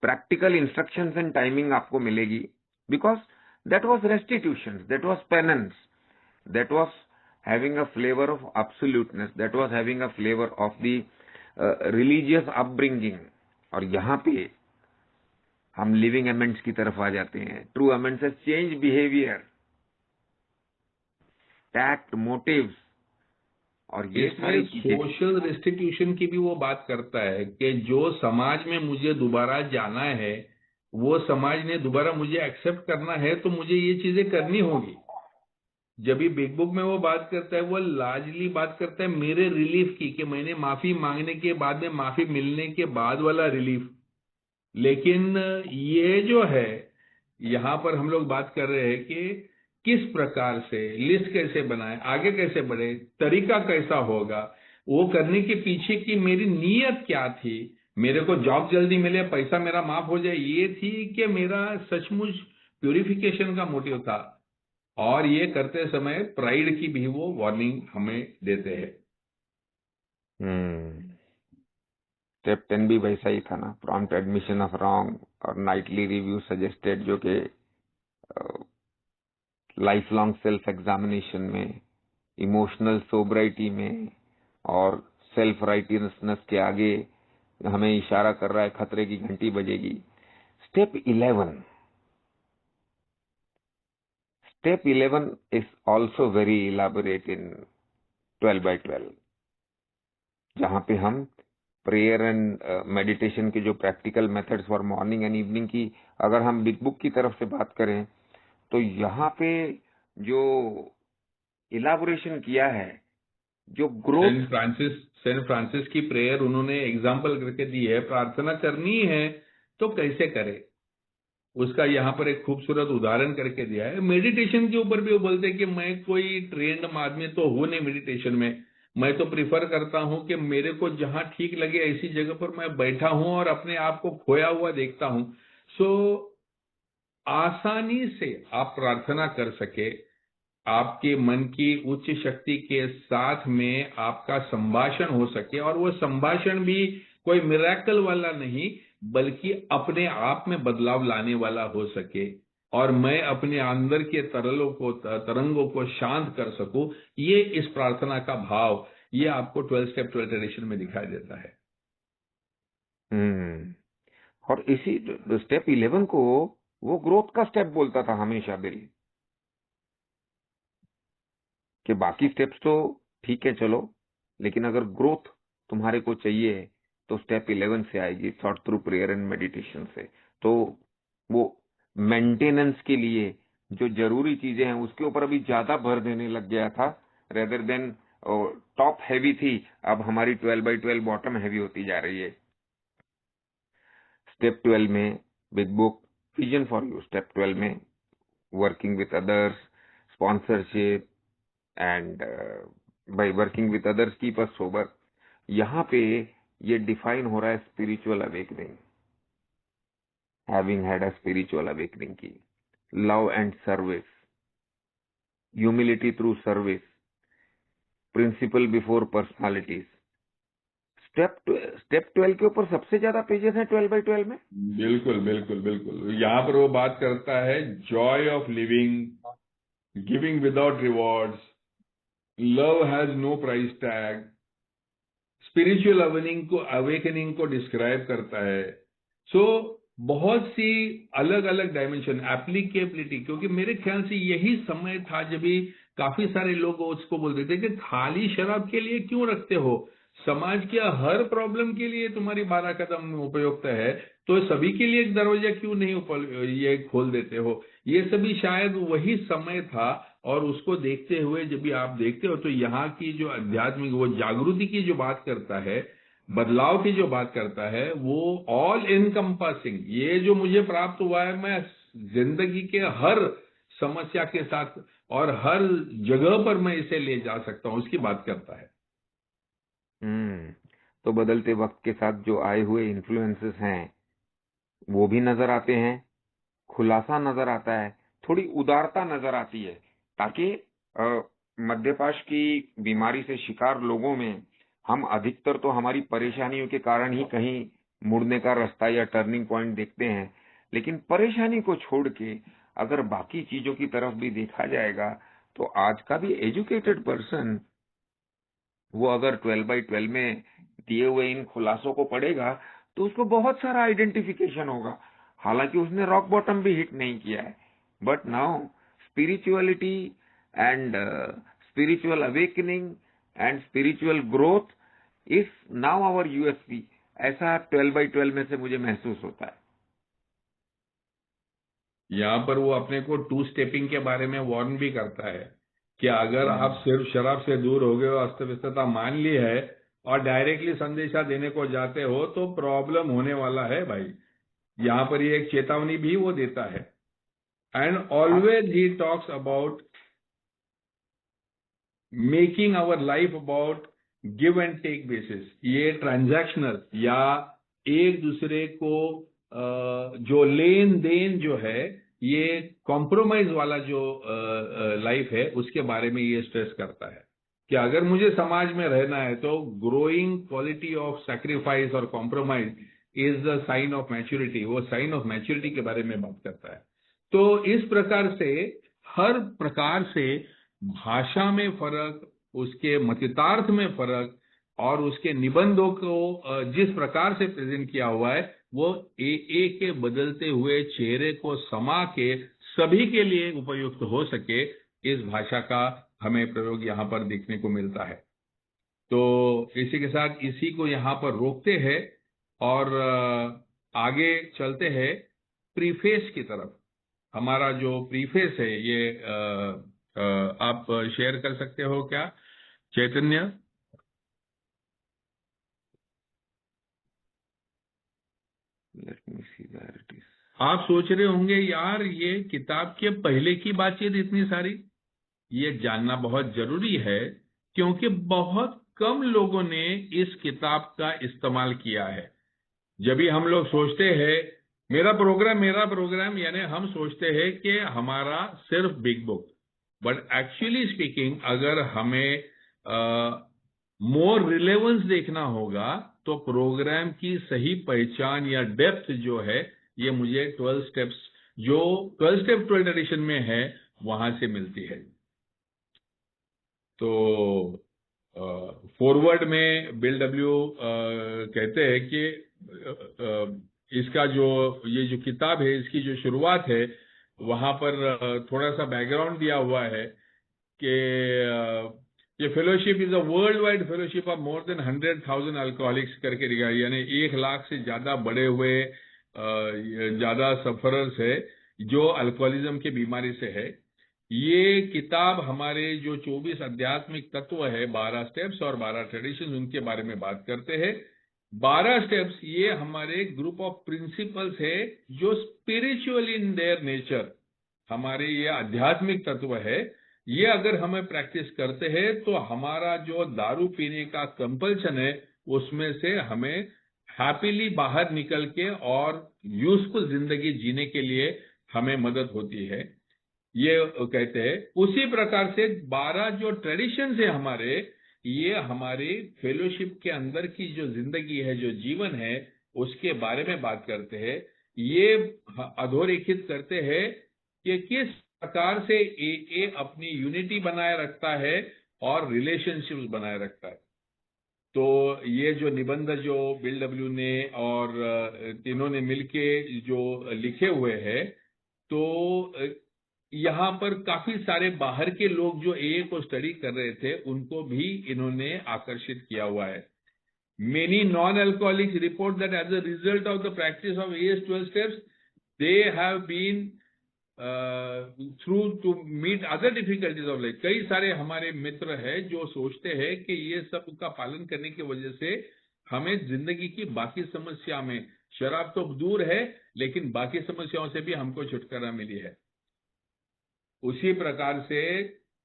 S5: प्रैक्टिकल इंस्ट्रक्शंस एंड टाइमिंग आपको मिलेगी, because that was restitution, that was penance, that was having a flavour of absoluteness, that was having a flavour of the religious upbringing. और यहाँ पे हम लिविंग अमेंड्स की तरफ आ जाते हैं। ट्रू अमेंड्स है चेंज बिहेवियर, टैक्ट, मोटिव्स, और ये सारी
S4: इसमें
S5: चीजें।
S4: सोशल रेस्टिट्यूशन की भी वो बात करता है कि जो समाज में मुझे दोबारा जाना है, वो समाज ने दोबारा मुझे एक्सेप्ट करना है, तो मुझे ये चीजें करनी होगी। जब भी बिग बुक में वो बात करता है, वो लार्जली बात करता है मेरे रिलीफ की, कि मैंने माफी मांगने के बाद में माफी मिलने के बाद वाला रिलीफ। लेकिन ये जो है, यहाँ पर हम लोग बात कर रहे हैं कि किस प्रकार से लिस्ट कैसे बनाए, आगे कैसे बढ़े, तरीका कैसा होगा, वो करने के पीछे की मेरी नीयत क्या थी। मेरे को जॉब जल्दी मिले, पैसा मेरा माफ हो जाए, ये थी कि मेरा सचमुच प्यूरिफिकेशन का मोटिव था। और ये करते समय प्राइड की भी वो वार्निंग हमें देते हैं।
S5: स्टेप 10 भी वैसा ही था ना, प्रॉम्प्ट एडमिशन ऑफ रॉन्ग और नाइटली रिव्यू सजेस्टेड, जो कि लाइफ लॉन्ग सेल्फ एग्जामिनेशन में, इमोशनल सोबराइटी में और सेल्फ राइटियसनेस के आगे हमें इशारा कर रहा है, खतरे की घंटी बजेगी। Step 11, step 11 is also very elaborate in 12x12, जहां पे हम प्रेयर एंड मेडिटेशन के जो practical methods for morning and evening की, अगर हम बिग बुक की तरफ से बात करें तो यहाँ पे जो इलाबोरेशन किया है, जो ग्रोथ,
S4: सेंट फ्रांसिस की प्रेयर उन्होंने एग्जाम्पल करके दी है। प्रार्थना करनी है तो कैसे करें, उसका यहाँ पर एक खूबसूरत उदाहरण करके दिया है। मेडिटेशन के ऊपर भी वो बोलते हैं कि मैं कोई ट्रेंड आदमी तो हूं नहीं मेडिटेशन में, मैं तो प्रिफर करता हूं कि मेरे को जहां ठीक लगे ऐसी जगह पर मैं बैठा हूं और अपने आप को खोया हुआ देखता हूं। सो आसानी से आप प्रार्थना कर सके, आपके मन की उच्च शक्ति के साथ में आपका संभाषण हो सके, और वो संभाषण भी कोई मिरेकल वाला नहीं बल्कि अपने आप में बदलाव लाने वाला हो सके, और मैं अपने अंदर के तरंगों को शांत कर सकूं। ये इस प्रार्थना का भाव, ये आपको 12 स्टेप 12 ट्रेडिशन में दिखाई देता है।
S5: और इसी स्टेप 11 को वो ग्रोथ का स्टेप बोलता था हमेशा बिल, कि बाकी स्टेप्स तो ठीक है चलो, लेकिन अगर ग्रोथ तुम्हारे को चाहिए तो स्टेप 11 से आएगी, thought through prayer and meditation से। तो वो मेंटेनेंस के लिए जो जरूरी चीजें हैं उसके ऊपर अभी ज्यादा भर देने लग गया था, रेदर देन टॉप हैवी थी, अब हमारी 12x12 बॉटम हैवी होती जा रही है। स्टेप 12 में big book vision for you, step 12 में working with others, sponsorship and by working with others keep us sober. यहाँ पे ये डिफाइन हो रहा है spiritual awakening, having had a spiritual awakening की, love and service, humility through service, principle before personalities. Step 12 के ऊपर सबसे ज्यादा पेजेस हैं 12x12 में।
S4: बिल्कुल बिल्कुल बिल्कुल, यहाँ पर वो बात करता है joy of living, giving without rewards, love has no price tag, spiritual awakening को डिस्क्राइब करता है। सो बहुत सी अलग अलग डायमेंशन, एप्लीकेबिलिटी, क्योंकि मेरे ख्याल से यही समय था जब भी काफी सारे लोग उसको बोलते थे कि खाली शराब के लिए क्यों रखते हो, समाज के हर प्रॉब्लम के लिए तुम्हारी 12 कदम उपयुक्त है, तो सभी के लिए एक दरवाजा क्यों नहीं ये खोल देते हो। ये सभी शायद वही समय था, और उसको देखते हुए जब भी आप देखते हो तो यहाँ की जो आध्यात्मिक, वो जागृति की जो बात करता है, बदलाव की जो बात करता है, वो ऑल इनकम्पासिंग, ये जो मुझे प्राप्त हुआ है मैं जिंदगी के हर समस्या के साथ और हर जगह पर मैं इसे ले जा सकता हूं, उसकी बात करता है।
S5: तो बदलते वक्त के साथ जो आए हुए इन्फ्लुएंसेस हैं वो भी नजर आते हैं, खुलासा नजर आता है, थोड़ी उदारता नजर आती है, ताकि मध्यपाश की बीमारी से शिकार लोगों में हम अधिकतर तो हमारी परेशानियों के कारण ही कहीं मुड़ने का रास्ता या टर्निंग पॉइंट देखते हैं, लेकिन परेशानी को छोड़ के अगर बाकी चीजों की तरफ भी देखा जाएगा तो आज का भी एजुकेटेड पर्सन वो अगर 12x12 में दिए हुए इन खुलासों को पढ़ेगा तो उसको बहुत सारा आइडेंटिफिकेशन होगा। हालांकि उसने रॉक बॉटम भी हिट नहीं किया है, but now spirituality and spiritual awakening and spiritual growth is now our USP, ऐसा 12x12 में से मुझे महसूस होता है।
S4: यहाँ पर वो अपने को 2 स्टेपिंग के बारे में वार्न भी करता है कि अगर आप सिर्फ शराब से दूर हो गए हो, अस्त व्यस्तता मान ली है और डायरेक्टली संदेशा देने को जाते हो तो प्रॉब्लम होने वाला है भाई। यहाँ पर ये एक चेतावनी भी वो देता है। एंड ऑलवेज ही talks about making our life about give and take basis, ये ट्रांजैक्शनल या एक दूसरे को जो लेन देन जो है, ये कॉम्प्रोमाइज वाला जो लाइफ है उसके बारे में ये स्ट्रेस करता है कि अगर मुझे समाज में रहना है तो ग्रोइंग क्वालिटी ऑफ सैक्रिफाइस और compromise is the sign of maturity, वो साइन ऑफ मैच्योरिटी के बारे में बात करता है। तो इस प्रकार से हर प्रकार से भाषा में फर्क, उसके मतितार्थ में फर्क, और उसके निबंधों को जिस प्रकार से प्रेजेंट किया हुआ है वो एए के बदलते हुए चेहरे को समा के सभी के लिए उपयुक्त हो सके, इस भाषा का हमें प्रयोग यहाँ पर देखने को मिलता है। तो इसी के साथ इसी को यहाँ पर रोकते हैं और आगे चलते हैं प्रीफेस की तरफ। हमारा जो प्रीफेस है ये आप शेयर कर सकते हो क्या चैतन्य?
S5: Let me see where it is.
S4: आप सोच रहे होंगे यार ये किताब के पहले की बातचीत इतनी सारी, ये जानना बहुत जरूरी है क्योंकि बहुत कम लोगों ने इस किताब का इस्तेमाल किया है। जब भी हम लोग सोचते हैं मेरा प्रोग्राम यानी हम सोचते हैं कि हमारा सिर्फ big book, but actually speaking अगर हमें मोर रिलेवेंस देखना होगा तो प्रोग्राम की सही पहचान या डेप्थ जो है ये मुझे 12 स्टेप्स जो 12 स्टेप 12 एडिशन में है वहां से मिलती है। तो फॉरवर्ड में बिल डब्ल्यू कहते हैं कि इसका जो ये जो किताब है इसकी जो शुरुआत है वहां पर थोड़ा सा बैकग्राउंड दिया हुआ है कि ये fellowship is a world wide fellowship of more than 100,000 alcoholics करके दिया, यानी 1 लाख से ज्यादा बढ़े हुए ज्यादा सफरर्स है जो अल्कोहलिज्म की बीमारी से है। ये किताब हमारे जो 24 आध्यात्मिक तत्व है, 12 स्टेप्स और 12 ट्रेडिशंस, उनके बारे में बात करते हैं। 12 स्टेप्स ये हमारे ग्रुप ऑफ प्रिंसिपल्स है जो स्पिरिचुअल इन देयर नेचर, हमारे ये आध्यात्मिक तत्व है। ये अगर हमें प्रैक्टिस करते हैं तो हमारा जो दारू पीने का कंपल्शन है उसमें से हमें हैप्पीली बाहर निकल के और यूजफुल जिंदगी जीने के लिए हमें मदद होती है, ये कहते हैं। उसी प्रकार से 12 जो ट्रेडिशंस है हमारे, ये हमारी फेलोशिप के अंदर की जो जिंदगी है, जो जीवन है, उसके बारे में बात करते हैं। ये अधोरेखित करते हैं कि किस प्रकार से ए अपनी यूनिटी बनाए रखता है और रिलेशनशिप्स बनाए रखता है। तो ये जो निबंध जो बिल डब्ल्यू ने और तीनों ने मिलके जो लिखे हुए हैं, तो यहाँ पर काफी सारे बाहर के लोग जो ए को स्टडी कर रहे थे उनको भी इन्होंने आकर्षित किया हुआ है। Many non-alcoholics report that as a result of the practice of AS 12 steps, they have been through to meet other difficulties of life. कई सारे हमारे मित्र हैं जो सोचते हैं कि ये सब का पालन करने की वजह से हमें जिंदगी की बाकी समस्या में, शराब तो दूर है लेकिन बाकी समस्याओं से भी हमको छुटकारा मिली है। उसी प्रकार से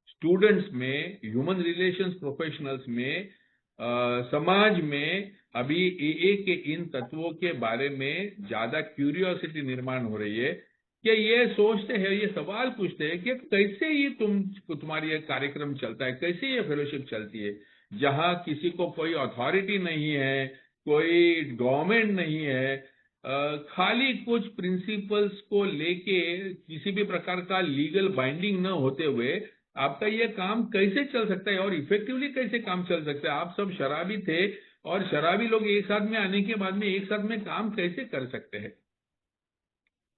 S4: स्टूडेंट्स में, ह्यूमन रिलेशंस प्रोफेशनल्स में, समाज में अभी ए के इन तत्वों के बारे में ज्यादा क्यूरियोसिटी निर्माण हो रही है कि ये सोचते हैं, ये सवाल पूछते हैं कि कैसे ये तुम्हारी ये कार्यक्रम चलता है, कैसे ये फेलोशिप चलती है, जहां किसी को कोई अथॉरिटी नहीं है, कोई गवर्नमेंट नहीं है, खाली कुछ प्रिंसिपल्स को लेके किसी भी प्रकार का लीगल बाइंडिंग न होते हुए आपका ये काम कैसे चल सकता है और इफेक्टिवली कैसे काम चल सकता है। आप सब शराबी थे और शराबी लोग एक साथ में आने के बाद में एक साथ में काम कैसे कर सकते हैं।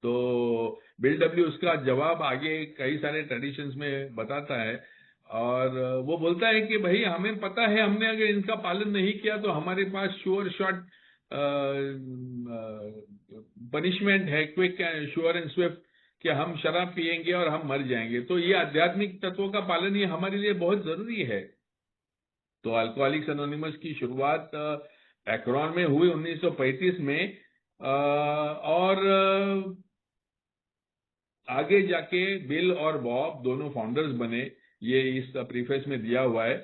S4: तो बिल डब्ल्यू उसका जवाब आगे कई सारे ट्रेडिशंस में बताता है और वो बोलता है कि भाई हमें पता है, हमने अगर इनका पालन नहीं किया तो हमारे पास श्योर शॉट पनिशमेंट है, क्विक श्योर एंड स्विफ्ट, कि हम शराब पिएंगे और हम मर जाएंगे। तो ये आध्यात्मिक तत्वों का पालन ये हमारे लिए बहुत जरूरी है। तो अल्कोहलिक्स एनोनिमस की शुरुआत एक्रोन में हुई 1935 में और आगे जाके बिल और बॉब दोनों फाउंडर्स बने। ये इस प्रीफेस में दिया हुआ है।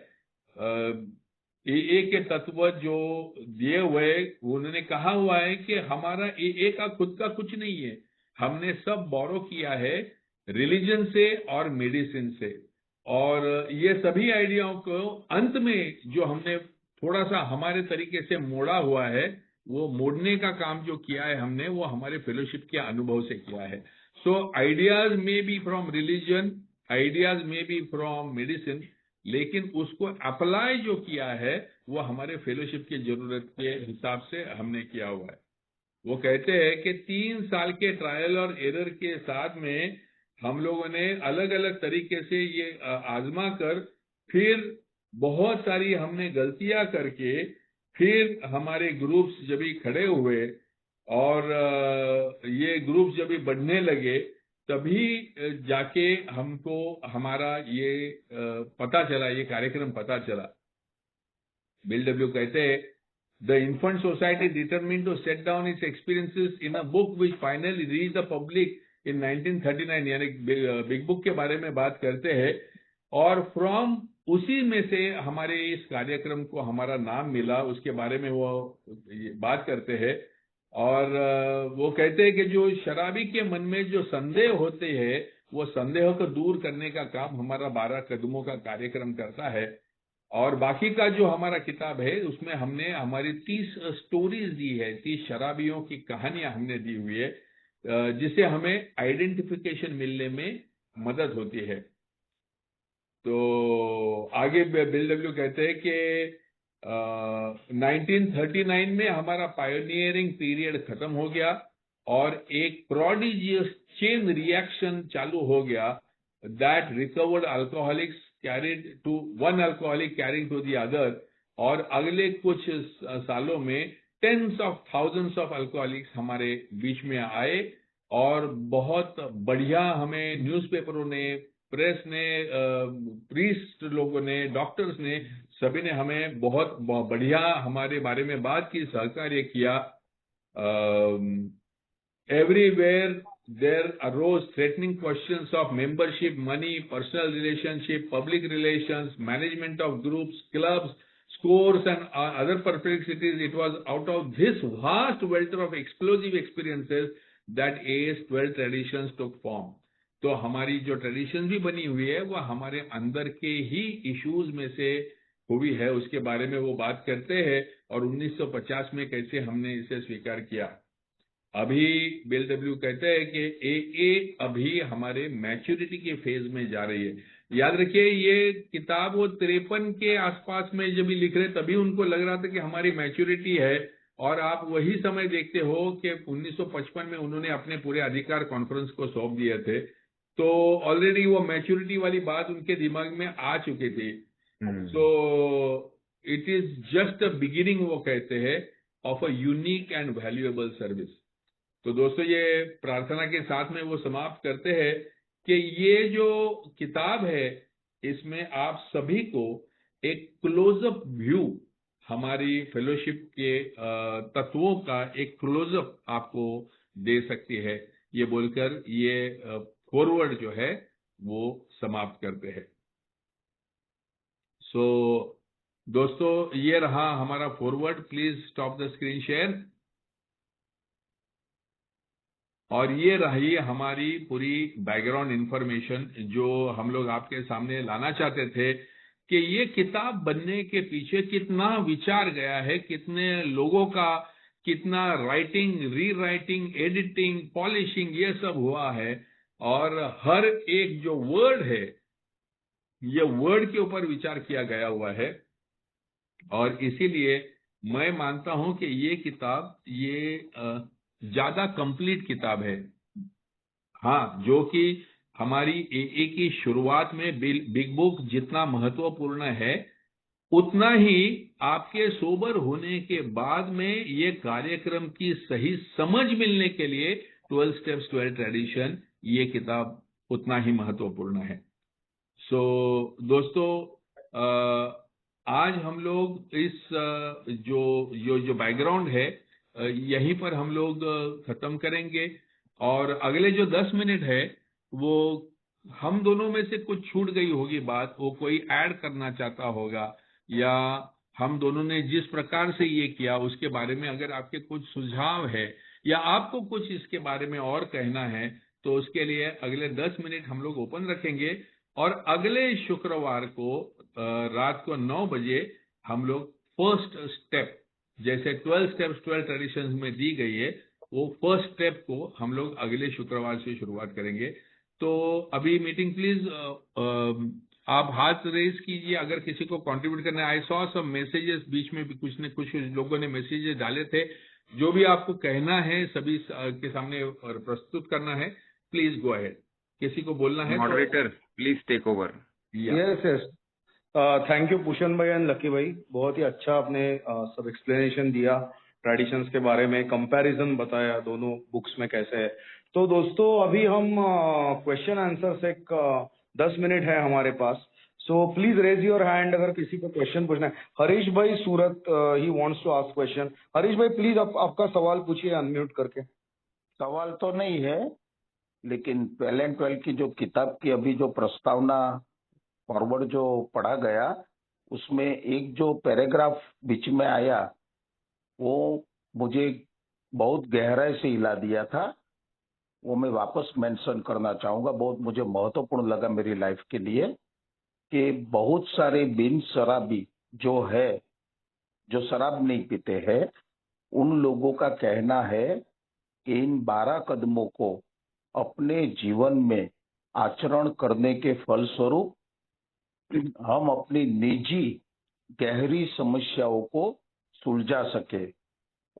S4: ए के तत्व जो दिए हुए, उन्होंने कहा हुआ है कि हमारा ए का खुद का कुछ नहीं है, हमने सब बोरो किया है रिलीजन से और मेडिसिन से, और ये सभी आइडियाओं को अंत में जो हमने थोड़ा सा हमारे तरीके से मोड़ा हुआ है, वो मोड़ने का काम जो किया है हमने, वो हमारे फेलोशिप के अनुभव से किया है। So ideas may be from religion, ideas may be from medicine, लेकिन उसको अप्लाई जो किया है वो हमारे फेलोशिप की जरूरत के हिसाब से हमने किया हुआ है। वो कहते हैं कि 3 साल के ट्रायल और एरर के साथ में हम लोगों ने अलग अलग तरीके से ये आजमा कर फिर बहुत सारी हमने गलतियां करके फिर हमारे ग्रुप्स जब भी खड़े हुए और ये ग्रुप्स जब भी बढ़ने लगे तभी जाके हमको हमारा ये पता चला, ये कार्यक्रम पता चला। बिल डब्ल्यू कहते हैं The Infant Society determined to set down its experiences in a book which finally reached the public in 1939, यानी बिग बुक के बारे में बात करते हैं। और फ्रॉम उसी में से हमारे इस कार्यक्रम को हमारा नाम मिला, उसके बारे में वो बात करते हैं। और वो कहते हैं कि जो शराबी के मन में जो संदेह होते हैं वो संदेह को दूर करने का काम हमारा 12 कदमों का कार्यक्रम करता है। और बाकी का जो हमारा किताब है उसमें हमने हमारी 30 स्टोरीज दी है, 30 शराबियों की कहानियां हमने दी हुई है, जिससे हमें आइडेंटिफिकेशन मिलने में मदद होती है। तो आगे बिल डब्ल्यू कहते हैं कि 1939 में हमारा पायोनियरिंग पीरियड खत्म हो गया और एक प्रोडिजियस चेन रिएक्शन चालू हो गया, that recovered alcoholics carried to one alcoholic carrying to the other, और अगले कुछ सालों में tens of thousands of alcoholics हमारे बीच में आए और बहुत बढ़िया हमें न्यूज़पेपरों ने, प्रेस ने, प्रीस्ट लोगों ने, डॉक्टर्स ने, सभी ने हमें बहुत बढ़िया हमारे बारे में बात की, सहकार्य किया। Everywhere there arose threatening questions of membership, money, personal relationship, public relations, management of groups, clubs, scores and other perplexities. It was out of this vast welter of explosive experiences that AS 12 traditions took form. तो हमारी जो ट्रेडिशन भी बनी हुई है वो हमारे अंदर के ही इश्यूज में से हुई है, उसके बारे में वो बात करते हैं और 1950 में कैसे हमने इसे स्वीकार किया। अभी बिल डब्ल्यू कहते हैं कि AA अभी हमारे मैच्योरिटी के फेज में जा रही है। याद रखिए ये किताब वो 53 के आसपास में जब भी लिख रहे तभी उनको लग रहा था कि हमारी मैच्योरिटी है, और आप वही समय देखते हो कि 1955 में उन्होंने अपने पूरे अधिकार कॉन्फ्रेंस को सौंप दिए थे, तो ऑलरेडी वो मैच्योरिटी वाली बात उनके दिमाग में आ चुकी थी। So it is just a beginning, वो कहते हैं, of a unique and valuable service. तो दोस्तों ये प्रार्थना के साथ में वो समाप्त करते हैं कि ये जो किताब है इसमें आप सभी को एक क्लोजअप व्यू हमारी फेलोशिप के तत्वों का एक क्लोजअप आपको दे सकती है, ये बोलकर ये फॉरवर्ड जो है वो समाप्त करते हैं। सो दोस्तों ये रहा हमारा forward. Please stop the screen share. और ये रही हमारी पूरी बैकग्राउंड इंफॉर्मेशन जो हम लोग आपके सामने लाना चाहते थे कि ये किताब बनने के पीछे कितना विचार गया है, कितने लोगों का कितना राइटिंग, रीराइटिंग, एडिटिंग, पॉलिशिंग, ये सब हुआ है। और हर एक जो वर्ड है ये वर्ड के ऊपर विचार किया गया हुआ है, और इसीलिए मैं मानता हूं कि ये किताब ये ज्यादा कंप्लीट किताब है। हाँ, जो कि हमारी AA की शुरुआत में बिग बुक जितना महत्वपूर्ण है उतना ही आपके सोबर होने के बाद में ये कार्यक्रम की सही समझ मिलने के लिए 12 स्टेप्स 12 ट्रेडिशन ये किताब उतना ही महत्वपूर्ण है। सो दोस्तों आज हम लोग इस जो बैकग्राउंड है यहीं पर हम लोग खत्म करेंगे, और अगले जो 10 मिनट है वो हम दोनों में से कुछ छूट गई होगी बात, वो कोई ऐड करना चाहता होगा, या हम दोनों ने जिस प्रकार से ये किया उसके बारे में अगर आपके कुछ सुझाव है या आपको कुछ इसके बारे में और कहना है तो उसके लिए अगले 10 मिनट हम लोग ओपन रखेंगे। और अगले शुक्रवार को रात को 9 बजे हम लोग फर्स्ट स्टेप, जैसे 12 स्टेप्स 12 ट्रेडिशंस में दी गई है, वो फर्स्ट स्टेप को हम लोग अगले शुक्रवार से शुरुआत करेंगे। तो अभी मीटिंग प्लीज आप हाथ रेज कीजिए अगर किसी को कंट्रीब्यूट करना है। आई सॉ सब मैसेजेस, बीच में भी कुछ ने कुछ लोगों ने मैसेजेस डाले थे। जो भी आपको कहना है सभी के सामने और प्रस्तुत करना है, प्लीज गो अहेड। किसी को बोलना है
S5: moderator please take over.
S1: Yes yes, thank you Bhushan भाई एंड लकी भाई, बहुत ही अच्छा आपने सब एक्सप्लेनेशन दिया ट्रेडिशंस के बारे में, कंपैरिजन बताया दोनों बुक्स में कैसे है। तो दोस्तों अभी हम क्वेश्चन आंसर्स एक 10 मिनट है हमारे पास, so please raise your hand अगर किसी को क्वेश्चन पूछना है। हरीश भाई Surat, he wants to ask question. Harish भाई प्लीज आपका सवाल पूछिए अनम्यूट करके।
S6: सवाल तो नहीं है, लेकिन 12 एंड 12 की जो किताब की अभी जो प्रस्तावना फॉरवर्ड जो पढ़ा गया, उसमें एक जो पैराग्राफ बीच में आया वो मुझे बहुत गहराई से हिला दिया था। वो मैं वापस मेंशन करना चाहूंगा, बहुत मुझे महत्वपूर्ण लगा मेरी लाइफ के लिए, कि बहुत सारे बिन शराबी जो है, जो शराब नहीं पीते हैं, उन लोगों का कहना है कि इन 12 कदमों को अपने जीवन में आचरण करने के फलस्वरूप हम अपनी निजी गहरी समस्याओं को सुलझा सके।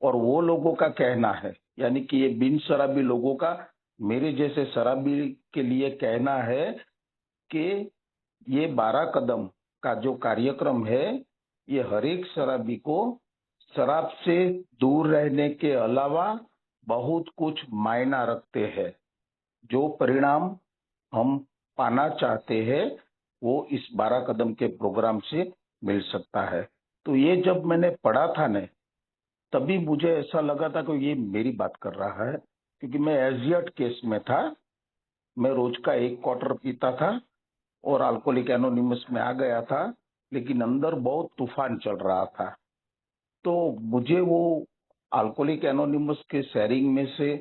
S6: और वो लोगों का कहना है, यानी कि ये बिन शराबी लोगों का, मेरे जैसे शराबी के लिए कहना है कि ये 12 कदम का जो कार्यक्रम है, ये हर एक शराबी को शराब से दूर रहने के अलावा बहुत कुछ मायना रखते हैं। जो परिणाम हम पाना चाहते हैं वो इस 12 कदम के प्रोग्राम से मिल सकता है। तो ये जब मैंने पढ़ा था न, तभी मुझे ऐसा लगा था कि ये मेरी बात कर रहा है, क्योंकि मैं एजियट केस में था। मैं रोज का 1 क्वार्टर पीता था और अल्कोहलिक एनोनिमस में आ गया था, लेकिन अंदर बहुत तूफान चल रहा था। तो मुझे वो अल्कोहलिक एनोनिमस के शेयरिंग में से,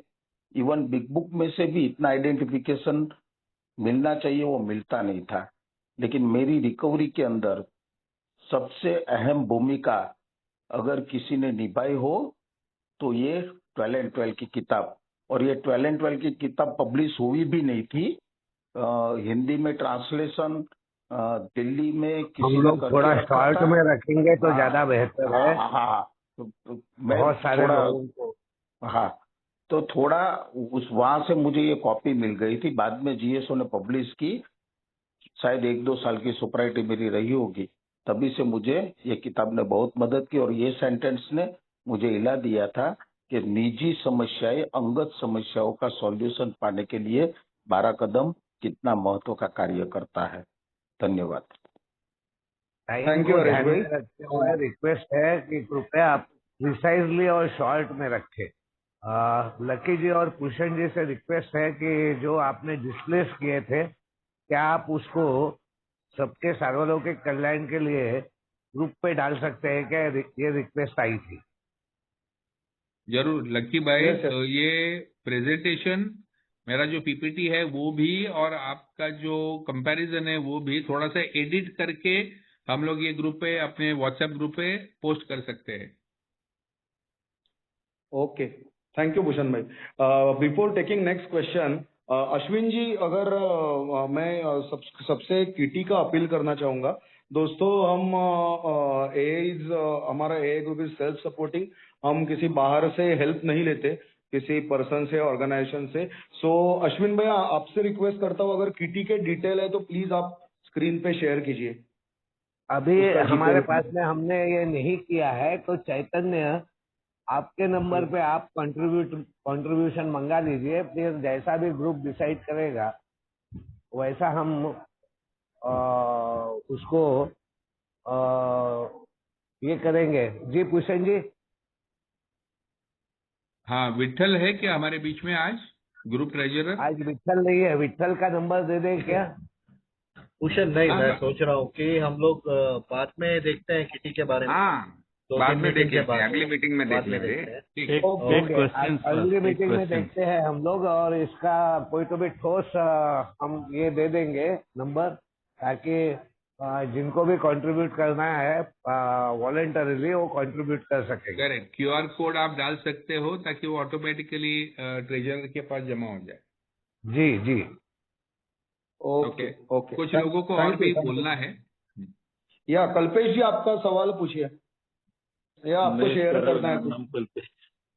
S6: इवन बिग बुक में से भी इतना आइडेंटिफिकेशन मिलना चाहिए, वो मिलता नहीं था। लेकिन मेरी रिकवरी के अंदर सबसे अहम भूमिका अगर किसी ने निभाई हो तो ये 12 एंड 12 की किताब। और ये 12 एंड 12 की किताब पब्लिश हुई भी नहीं थी, हिंदी में ट्रांसलेशन दिल्ली में
S2: हम
S6: किसी ने
S2: लोग
S6: करके
S2: थोड़ा
S6: रखा
S2: शॉर्ट
S6: था।
S2: में रखेंगे तो
S6: हाँ,
S2: ज्यादा बेहतर है।
S6: हाँ, तो मैं
S2: बहुत सारे
S6: थोड़ा,
S2: लोगों को
S6: हाँ, तो थोड़ा उस वहां से मुझे ये कॉपी मिल गई थी। बाद में जीएसओ ने पब्लिश की, शायद 1-2 साल की सोपराइटी मेरी रही होगी, तभी से मुझे ये किताब ने बहुत मदद की। और ये सेंटेंस ने मुझे हिला दिया था कि निजी समस्याएं अंगत समस्याओं का सॉल्यूशन पाने के लिए 12 कदम कितना महत्व का कार्य करता है। धन्यवाद।
S2: टाइम
S1: थैंक यू
S2: को
S1: हरीश
S2: ध्यान
S1: भाई।
S2: में रखते हुए रिक्वेस्ट है कि कृपया आप प्रिसाइजली और शॉर्ट में रखें। लकी जी और भूषण जी से रिक्वेस्ट है कि जो आपने डिस्प्लेस किए थे, क्या आप उसको सबके सार्वलौकिक कल्याण के लिए ग्रुप पे डाल सकते हैं क्या? ये रिक्वेस्ट आई थी।
S4: जरूर लक्की भाई।
S1: Yes, yes.
S4: तो ये प्रेजेंटेशन, मेरा जो पीपीटी है वो भी, और आपका जो कंपैरिजन है वो भी थोड़ा सा एडिट करके हम लोग ये ग्रुप पे, अपने व्हाट्सएप ग्रुप पे पोस्ट कर सकते हैं।
S1: ओके, थैंक यू भूषण भाई। Before taking next question, Ashwin ji, अगर मैं सबसे किटी का अपील करना चाहूंगा। दोस्तों हम हमारा ए ग्रुप इज सेल्फ सपोर्टिंग, हम किसी बाहर से हेल्प नहीं लेते, किसी पर्सन से, ऑर्गेनाइजेशन से। सो अश्विन भैया, आपसे रिक्वेस्ट करता हूँ, अगर किटी के डिटेल है तो प्लीज आप स्क्रीन पे शेयर कीजिए।
S2: अभी
S1: उसका
S2: हमारे
S1: डिटेल।
S2: पास में हमने ये नहीं किया है, तो चैतन्य आपके नंबर पे आप कंट्रीब्यूशन मंगा लीजिए। फिर जैसा भी ग्रुप डिसाइड करेगा वैसा हम उसको ये करेंगे। जी भूषण जी।
S4: हाँ, विठल है क्या हमारे बीच में आज ग्रुप ट्रेजरर?
S2: आज विठल नहीं है, विठल का नंबर दे दें क्या?
S7: भूषण नहीं,
S4: हाँ,
S7: मैं सोच रहा हूँ कि हम लोग बाद में देखते हैं किटी के बारे में।
S5: हाँ,
S7: 2-3
S5: बाद में
S7: मीटिंग
S5: देख
S7: के
S5: लेते हैं,
S7: बाद
S5: अगली मीटिंग में देख
S7: बाद में
S5: लेंगे।
S7: देखते हैं।
S4: ठीक।
S2: ओके, अगली मीटिंग में देखते हैं हम लोग, और इसका कोई तो भी ठोस हम ये दे देंगे नंबर, ताकि जिनको भी कंट्रीब्यूट करना है वॉलंटरीली वो कंट्रीब्यूट कर सकेंगे।
S4: करेक्ट, क्यूआर कोड आप डाल सकते हो ताकि वो ऑटोमेटिकली ट्रेजरर के पास जमा हो जाए।
S2: जी जी।
S1: ओके ओके,
S4: कुछ लोगों को और भी बोलना है।
S1: या कल्पेश जी आपका सवाल पूछिए, या आपको शेयर करना है कुछ?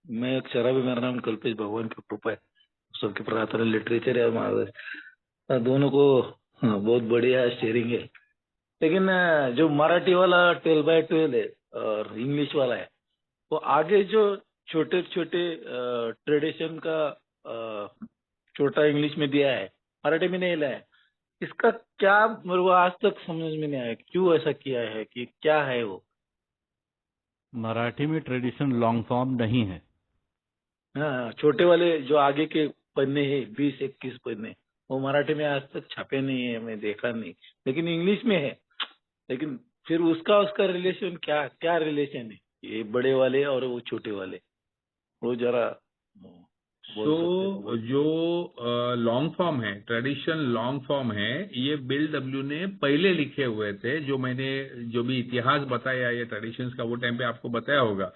S7: मैं एक शराबी, मेरा नाम कल्पेश, भगवान की कृपा है सबके प्रार्थना, लिटरेचर है हमारा दोनों को। हाँ, बहुत बढ़िया शेयरिंग है। लेकिन जो मराठी वाला 12/12 है और इंग्लिश वाला है, वो आगे जो छोटे छोटे ट्रेडिशन का छोटा इंग्लिश में दिया है, मराठी में नहीं लाया है। इसका क्या, मेरे को आज तक समझ में नहीं आया क्यों ऐसा किया है, कि क्या है वो।
S8: मराठी में ट्रेडिशन लॉन्ग फॉर्म नहीं है।
S7: हाँ, छोटे वाले जो आगे के पन्ने हैं, 20-21 पन्ने, वो मराठी में आज तक छपे नहीं है, मैं देखा नहीं, लेकिन इंग्लिश में है। लेकिन फिर उसका रिलेशन क्या क्या रिलेशन है, ये बड़े वाले और वो छोटे वाले, वो जरा
S4: तो जो लॉन्ग फॉर्म है, ट्रेडिशन लॉन्ग फॉर्म है, ये बिल डब्ल्यू ने पहले लिखे हुए थे। जो मैंने जो भी इतिहास बताया ये ट्रेडिशंस का, वो टाइम पे आपको बताया होगा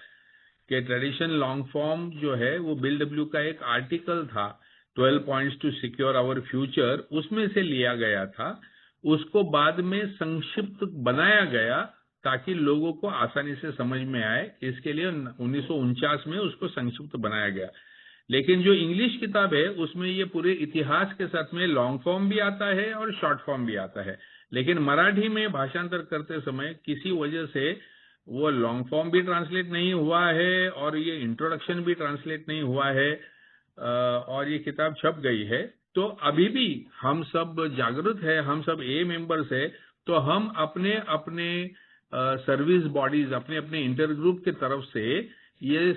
S4: कि ट्रेडिशन लॉन्ग फॉर्म जो है वो बिल डब्ल्यू का एक आर्टिकल था, 12 points to secure our future, उसमें से लिया गया था। उसको बाद में संक्षिप्त बनाया गया ताकि लोगों को आसानी से समझ में आए, इसके लिए 1949 में उसको संक्षिप्त बनाया गया। लेकिन जो इंग्लिश किताब है उसमें ये पूरे इतिहास के साथ में लॉन्ग फॉर्म भी आता है और शॉर्ट फॉर्म भी आता है। लेकिन मराठी में भाषांतर करते समय किसी वजह से वो लॉन्ग फॉर्म भी ट्रांसलेट नहीं हुआ है और ये इंट्रोडक्शन भी ट्रांसलेट नहीं हुआ है, और ये किताब छप गई है। तो अभी भी हम सब जागरूक है, हम सब ए मेंबर्स है, तो हम अपने अपने सर्विस बॉडीज, अपने अपने इंटर ग्रुप की तरफ से ये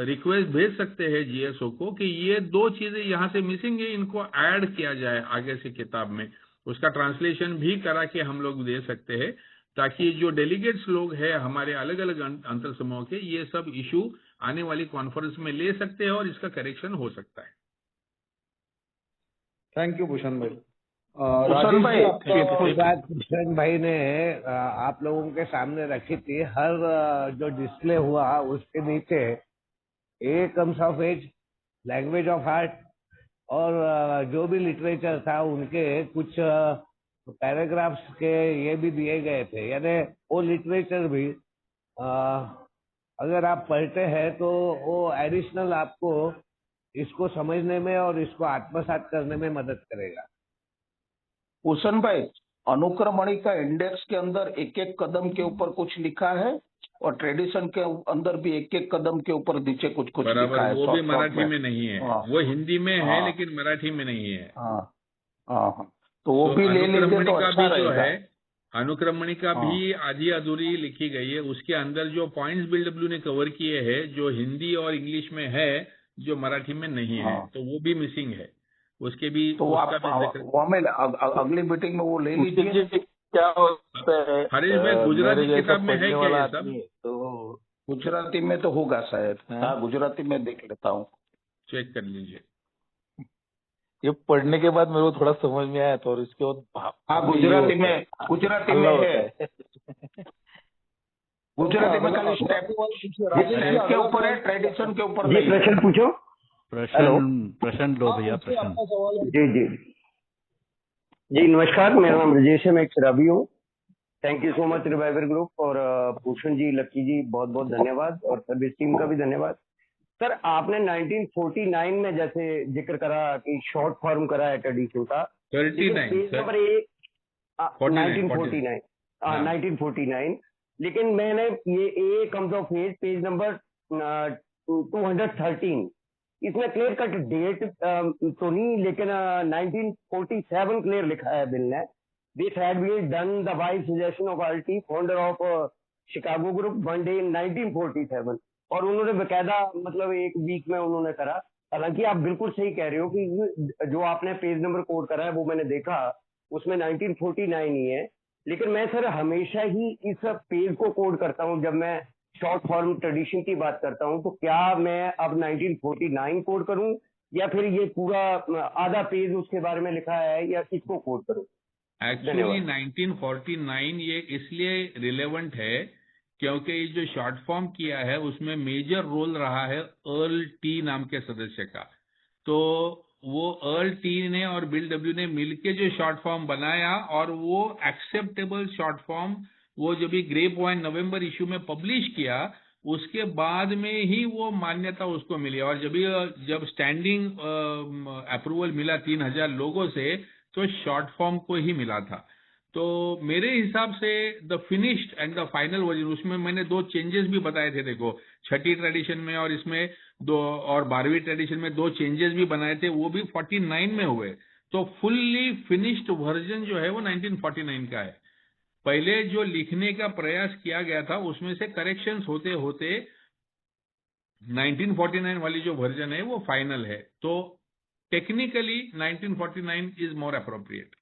S4: रिक्वेस्ट भेज सकते हैं जीएसओ को कि ये 2 चीजें यहाँ से मिसिंग है, इनको ऐड किया जाए आगे से किताब में। उसका ट्रांसलेशन भी करा के हम लोग दे सकते हैं, ताकि जो डेलीगेट्स लोग हैं हमारे अलग अलग अंतर समूह के, ये सब इशू आने वाली कॉन्फ्रेंस में ले सकते हैं और इसका करेक्शन हो सकता है।
S1: थैंक यू भूषण भाई।
S6: भूषण भाई,
S2: एक बात भूषण भाई ने आप लोगों के सामने रखी थी, हर जो डिस्प्ले हुआ उसके नीचे A comes of age, language of art और जो भी लिटरेचर था उनके कुछ पैराग्राफ्स के ये भी दिए गए थे। यानी वो लिटरेचर भी अगर आप पढ़ते हैं तो वो एडिशनल आपको इसको समझने में और इसको आत्मसात करने में मदद करेगा।
S6: भूषण भाई, अनुक्रमणिका इंडेक्स के अंदर एक एक कदम के ऊपर कुछ लिखा है और ट्रेडिशन के अंदर भी एक एक कदम के ऊपर नीचे कुछ कुछ लिखा है।
S4: वो भी मराठी में नहीं है, वो हिंदी में है लेकिन मराठी में नहीं है।
S6: हाँ, तो वो भी ले लीजिए तो अच्छा रहेगा।
S4: अनुक्रमणिका भी आधी अधूरी लिखी गई है, उसके अंदर जो पॉइंट्स बिल डब्ल्यू ने कवर किए हैं जो हिंदी और इंग्लिश में है, जो मराठी में नहीं है, तो वो भी मिसिंग है। उसके भी
S6: तो वो हमें अगली मीटिंग में वो ले लीजिए।
S7: क्या होता है
S4: हरीश भाई, गुजराती किताब में है क्या ये सब?
S7: तो
S6: गुजराती में तो होगा शायद। हाँ, गुजराती में देख लेता हूँ,
S4: चेक कर लीजिए।
S7: ये पढ़ने के बाद मेरे को थोड़ा समझ में आया, तो और इसके बाद
S6: हाँ गुजराती में है। गुजराती में खाली स्टेप के ऊपर है, ट्रेडिशन के ऊपर नहीं।
S9: प्रश्न पूछो।
S8: प्रश्न लो भैया, प्रश्न।
S9: जी नमस्कार, मेरा नाम राजेश है, मैं एक शराबी हूँ। Thank you so much reviver group और भूषण जी, लक्की जी, बहुत बहुत धन्यवाद और सर्विस टीम का भी धन्यवाद। सर, आपने 1949 में जैसे जिक्र करा कि शॉर्ट फॉर्म करा है ट्रेडिशन का, 1949, लेकिन मैंने ये A comes of age page number 213, इसमें क्लियर कट डेट तो नहीं, लेकिन 1947 क्लियर लिखा है बिल ने। This had been done the wise suggestion of Arty, founder of Chicago group, one day in 1947, और उन्होंने बकायदा मतलब एक वीक में उन्होंने करा। हालांकि आप बिल्कुल सही कह रहे हो कि जो आपने पेज नंबर कोड करा है वो मैंने देखा, उसमें 1949 ही है। लेकिन मैं सर हमेशा ही इस पेज को कोड करता हूँ जब मैं शॉर्ट फॉर्म ट्रेडिशन की बात करता हूँ। तो क्या मैं अब 1949 कोड करूँ या फिर ये पूरा आधा पेज उसके बारे में लिखा है, या इसको कोड करूँ?
S4: एक्चुअली 1949 ये इसलिए रिलेवेंट है क्योंकि ये जो शॉर्ट फॉर्म किया है उसमें मेजर रोल रहा है अर्ल टी नाम के सदस्य का। तो वो अर्ल टी ने और बिल डब्ल्यू ने मिलके जो शॉर्ट फॉर्म बनाया और वो एक्सेप्टेबल शॉर्ट फॉर्म वो जब भी ग्रे पॉइंट नवंबर इश्यू में पब्लिश किया उसके बाद में ही वो मान्यता उसको मिली। और जब स्टैंडिंग अप्रूवल मिला 3000 लोगों से तो शॉर्ट फॉर्म को ही मिला था। तो मेरे हिसाब से the finished and the final version, उसमें मैंने 2 चेंजेस भी बताए थे। देखो छठी ट्रेडिशन में और इसमें 2 और 12वीं ट्रेडिशन में 2 चेंजेस भी बनाए थे, वो भी 49 में हुए। तो फुल्ली फिनिश्ड वर्जन जो है वो 1949 का है। पहले जो लिखने का प्रयास किया गया था उसमें से करेक्शंस होते होते 1949 वाली जो वर्जन है वो फाइनल है। तो technically 1949 is more appropriate.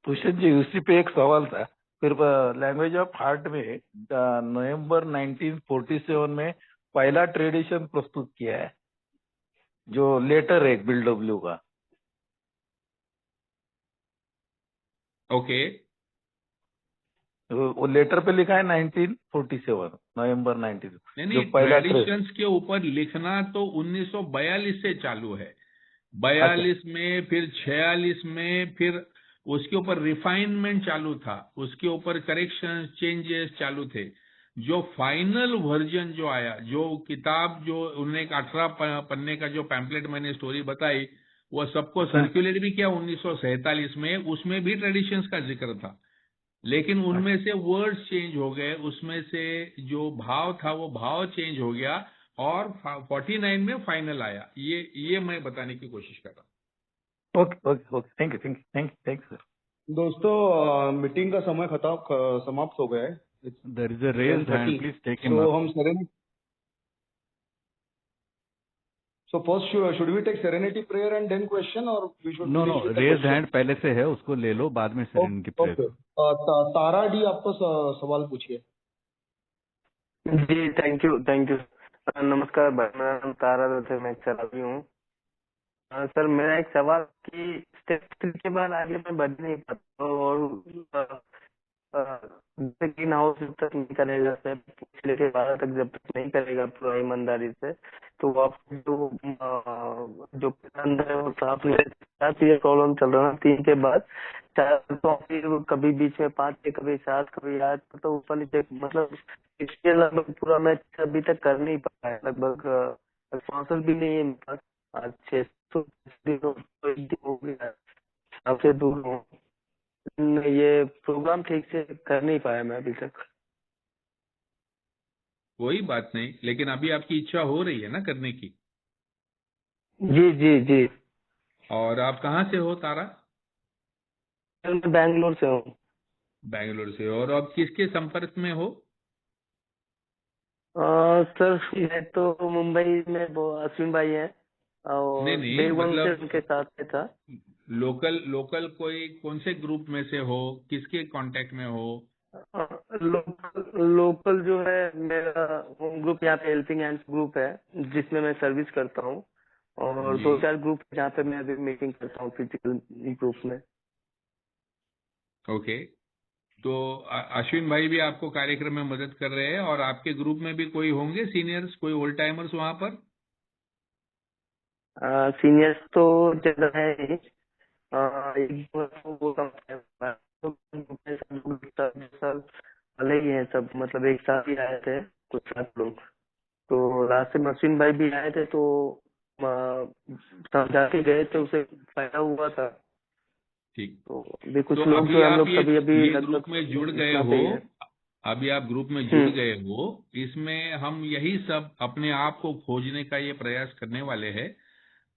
S7: Tushar ji, उसी पे एक सवाल था। फिर लैंग्वेज ऑफ हार्ट में नवंबर 1947 में पहला ट्रेडिशन प्रस्तुत किया है, जो लेटर है बिल डब्ल्यू का।
S4: ओके
S7: वो लेटर पे लिखा है 1947 नवंबर 19, जो
S4: नहीं,
S7: पहला
S4: ट्रेडिशंस के ऊपर लिखना तो 1942 से चालू है। 42 में, फिर 46 में, फिर उसके ऊपर रिफाइनमेंट चालू था, उसके ऊपर करेक्शन चेंजेस चालू थे। जो फाइनल वर्जन जो आया, जो किताब जो उन्होंने 18 पन्ने का जो पैम्पलेट मैंने स्टोरी बताई वो सबको सर्कुलेट भी किया 1947 में, उसमें भी ट्रेडिशंस का जिक्र था। लेकिन उनमें से वर्ड्स चेंज हो गए, उसमें से जो भाव था वो भाव चेंज हो गया और 49 में फाइनल आया। ये मैं बताने की कोशिश कर रहा हूँ।
S7: Okay okay okay, thank you sir.
S1: दोस्तों मीटिंग का समय समाप्त हो गया है।
S8: There is a raised hand. Please take him
S1: So
S8: up.
S1: हम serenity. So first should we take serenity prayer and then question, or we should
S8: No,
S1: finish with the
S8: raised
S1: question?
S8: hand पहले से है, उसको ले लो, बाद में serenity prayer
S1: Okay.
S8: करो।
S1: तारा डी आपको सवाल पूछिए।
S10: जी थैंक यू नमस्कार भाई, मेरा नाम तारा दत्त है, मैं एक शराबी हूँ। सर मेरा एक सवाल कि स्टेप 3 के बाद आगे मैं बढ़ नहीं पाता और ग्रीन हाउस जब तक नहीं करेगा सर, पिछले के बाद तक जब तक नहीं करेगा पूरा ईमानदारी से, तो आप जो अंदर है वो साफ नहीं रहता। ये प्रॉब्लम चल रहा है 3 के बाद 4, तो फिर कभी बीच में 5 से कभी 7 कभी 8, तो ऊपर नीचे, मतलब इसके लगभग पूरा मैच अभी तक कर नहीं पाया। लगभग स्पॉन्सर भी नहीं है मेरे पास। आज 600 दिन हो गया, सबसे दूर हूँ। ये प्रोग्राम ठीक से कर नहीं पाया मैं अभी तक।
S4: कोई बात नहीं, लेकिन अभी आपकी इच्छा हो रही है ना करने की।
S10: जी जी जी।
S4: और आप कहाँ से हो तारा?
S10: मैं बैंगलोर से हूँ।
S4: बैंगलोर से। और आप किसके संपर्क में हो?
S10: सर ये तो मुंबई में वो अश्विन भाई हैं और
S4: नहीं,
S10: डे वन से
S4: मतलब
S10: उनके साथ में था।
S4: लोकल कोई कौन से ग्रुप में से हो, किसके कांटेक्ट में हो?
S10: लोकल जो है मेरा होम ग्रुप यहाँ पे हेल्पिंग हैंड्स ग्रुप है, जिसमें मैं सर्विस करता हूँ, और
S4: जी।
S10: 2-4 ग्रुप जहाँ पे मैं अभी मीटिंग करता हूँ फिजिकल ग्रुप में।
S4: ओके, तो अश्विन भाई भी आपको कार्यक्रम में मदद कर रहे हैं। और आपके ग्रुप में भी कोई होंगे सीनियर्स, कोई ओल्ड टाइमर्स वहाँ पर?
S10: सीनियर्स तो ज्यादा है ही। एक वो कम है, सब अलग ही है सब, मतलब एक साथ ही आए थे कुछ 7 लोग। तो लास्ट में अश्विन भाई भी आए थे, तो समझा के गए थे, उसे फायदा हुआ था।
S4: ठीक।
S10: तो अभी कुछ
S4: तो
S10: लोग
S4: अभी
S10: जो हम
S4: आप
S10: लोग सभी अभी
S4: ये ग्रुप में जुड़ गए
S10: इतना पे ही
S4: हो,
S10: है।
S4: अभी आप ग्रुप में जुड़ गए हो, इसमें हम यही सब अपने आप को खोजने का ये प्रयास करने वाले हैं,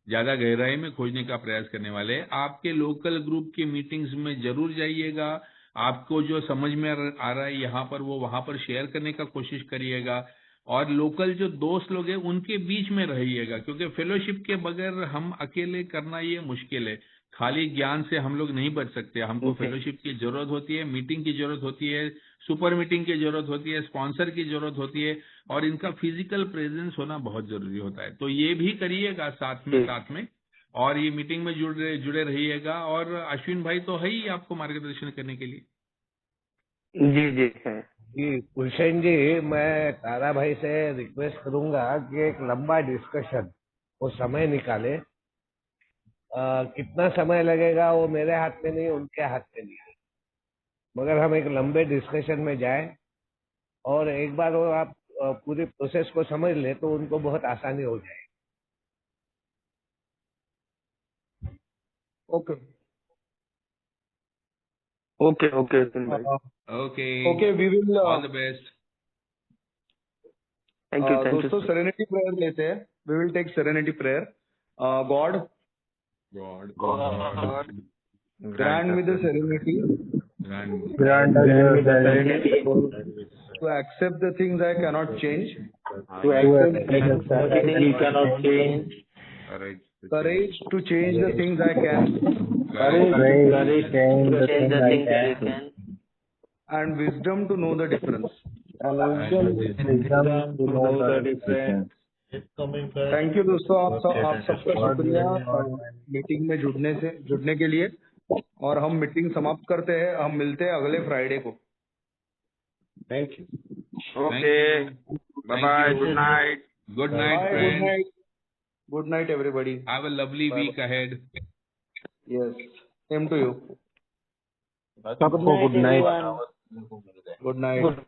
S4: ज्यादा गहराई में खोजने का प्रयास करने वाले हैं। आपके लोकल ग्रुप की मीटिंग्स में जरूर जाइएगा। आपको जो समझ में आ रहा है यहाँ पर, वो वहां पर शेयर करने का कोशिश करिएगा। और लोकल जो दोस्त लोग हैं उनके बीच में रहिएगा, क्योंकि फेलोशिप के बगैर हम अकेले करना ये मुश्किल है। खाली ज्ञान से हम लोग नहीं बच सकते, हमको फेलोशिप की जरूरत होती है, मीटिंग की जरूरत होती है, सुपर मीटिंग की जरूरत होती है, स्पॉन्सर की जरूरत होती है, और इनका फिजिकल प्रेजेंस होना बहुत जरूरी होता है। तो ये भी करिएगा साथ में, और ये मीटिंग में जुड़े रहिएगा। और अश्विन भाई तो है ही आपको मार्गदर्शन करने के लिए।
S10: जी जी है।
S2: जी गुलशन जी, मैं तारा भाई से रिक्वेस्ट करूंगा कि एक लंबा डिस्कशन वो समय निकाले कितना समय लगेगा वो मेरे हाथ में नहीं, उनके हाथ में नहीं है। मगर हम एक लंबे डिस्कशन में जाए और एक बार वो आप पूरी प्रोसेस को समझ ले तो उनको बहुत आसानी हो जाए।
S1: ओके
S10: ओके ओके सुन भाई,
S4: okay
S1: okay we will
S4: all the best.
S10: Thank you
S1: दोस्तों सेरेनिटी प्रेयर लेते हैं। We will take serenity prayer. God
S4: God
S1: grant me the serenity
S3: Grant us the serenity
S1: to accept the things I cannot change,
S3: to accept the things we cannot change,
S1: courage to change the things I can,
S3: courage to change the things I can,
S1: and wisdom to know the difference.
S3: wisdom to know the difference.
S1: Thank you दोस्तों, आप सबका शुक्रिया मीटिंग में जुड़ने के लिए। और हम मीटिंग समाप्त करते हैं। हम मिलते हैं अगले फ्राइडे को।
S3: Thank you.
S5: Okay, bye bye, good night.
S4: Good night friends,
S1: good night everybody.
S4: Have a lovely week ahead.
S1: Yes, same to you.
S3: सबको गुड नाइट।
S1: Good night.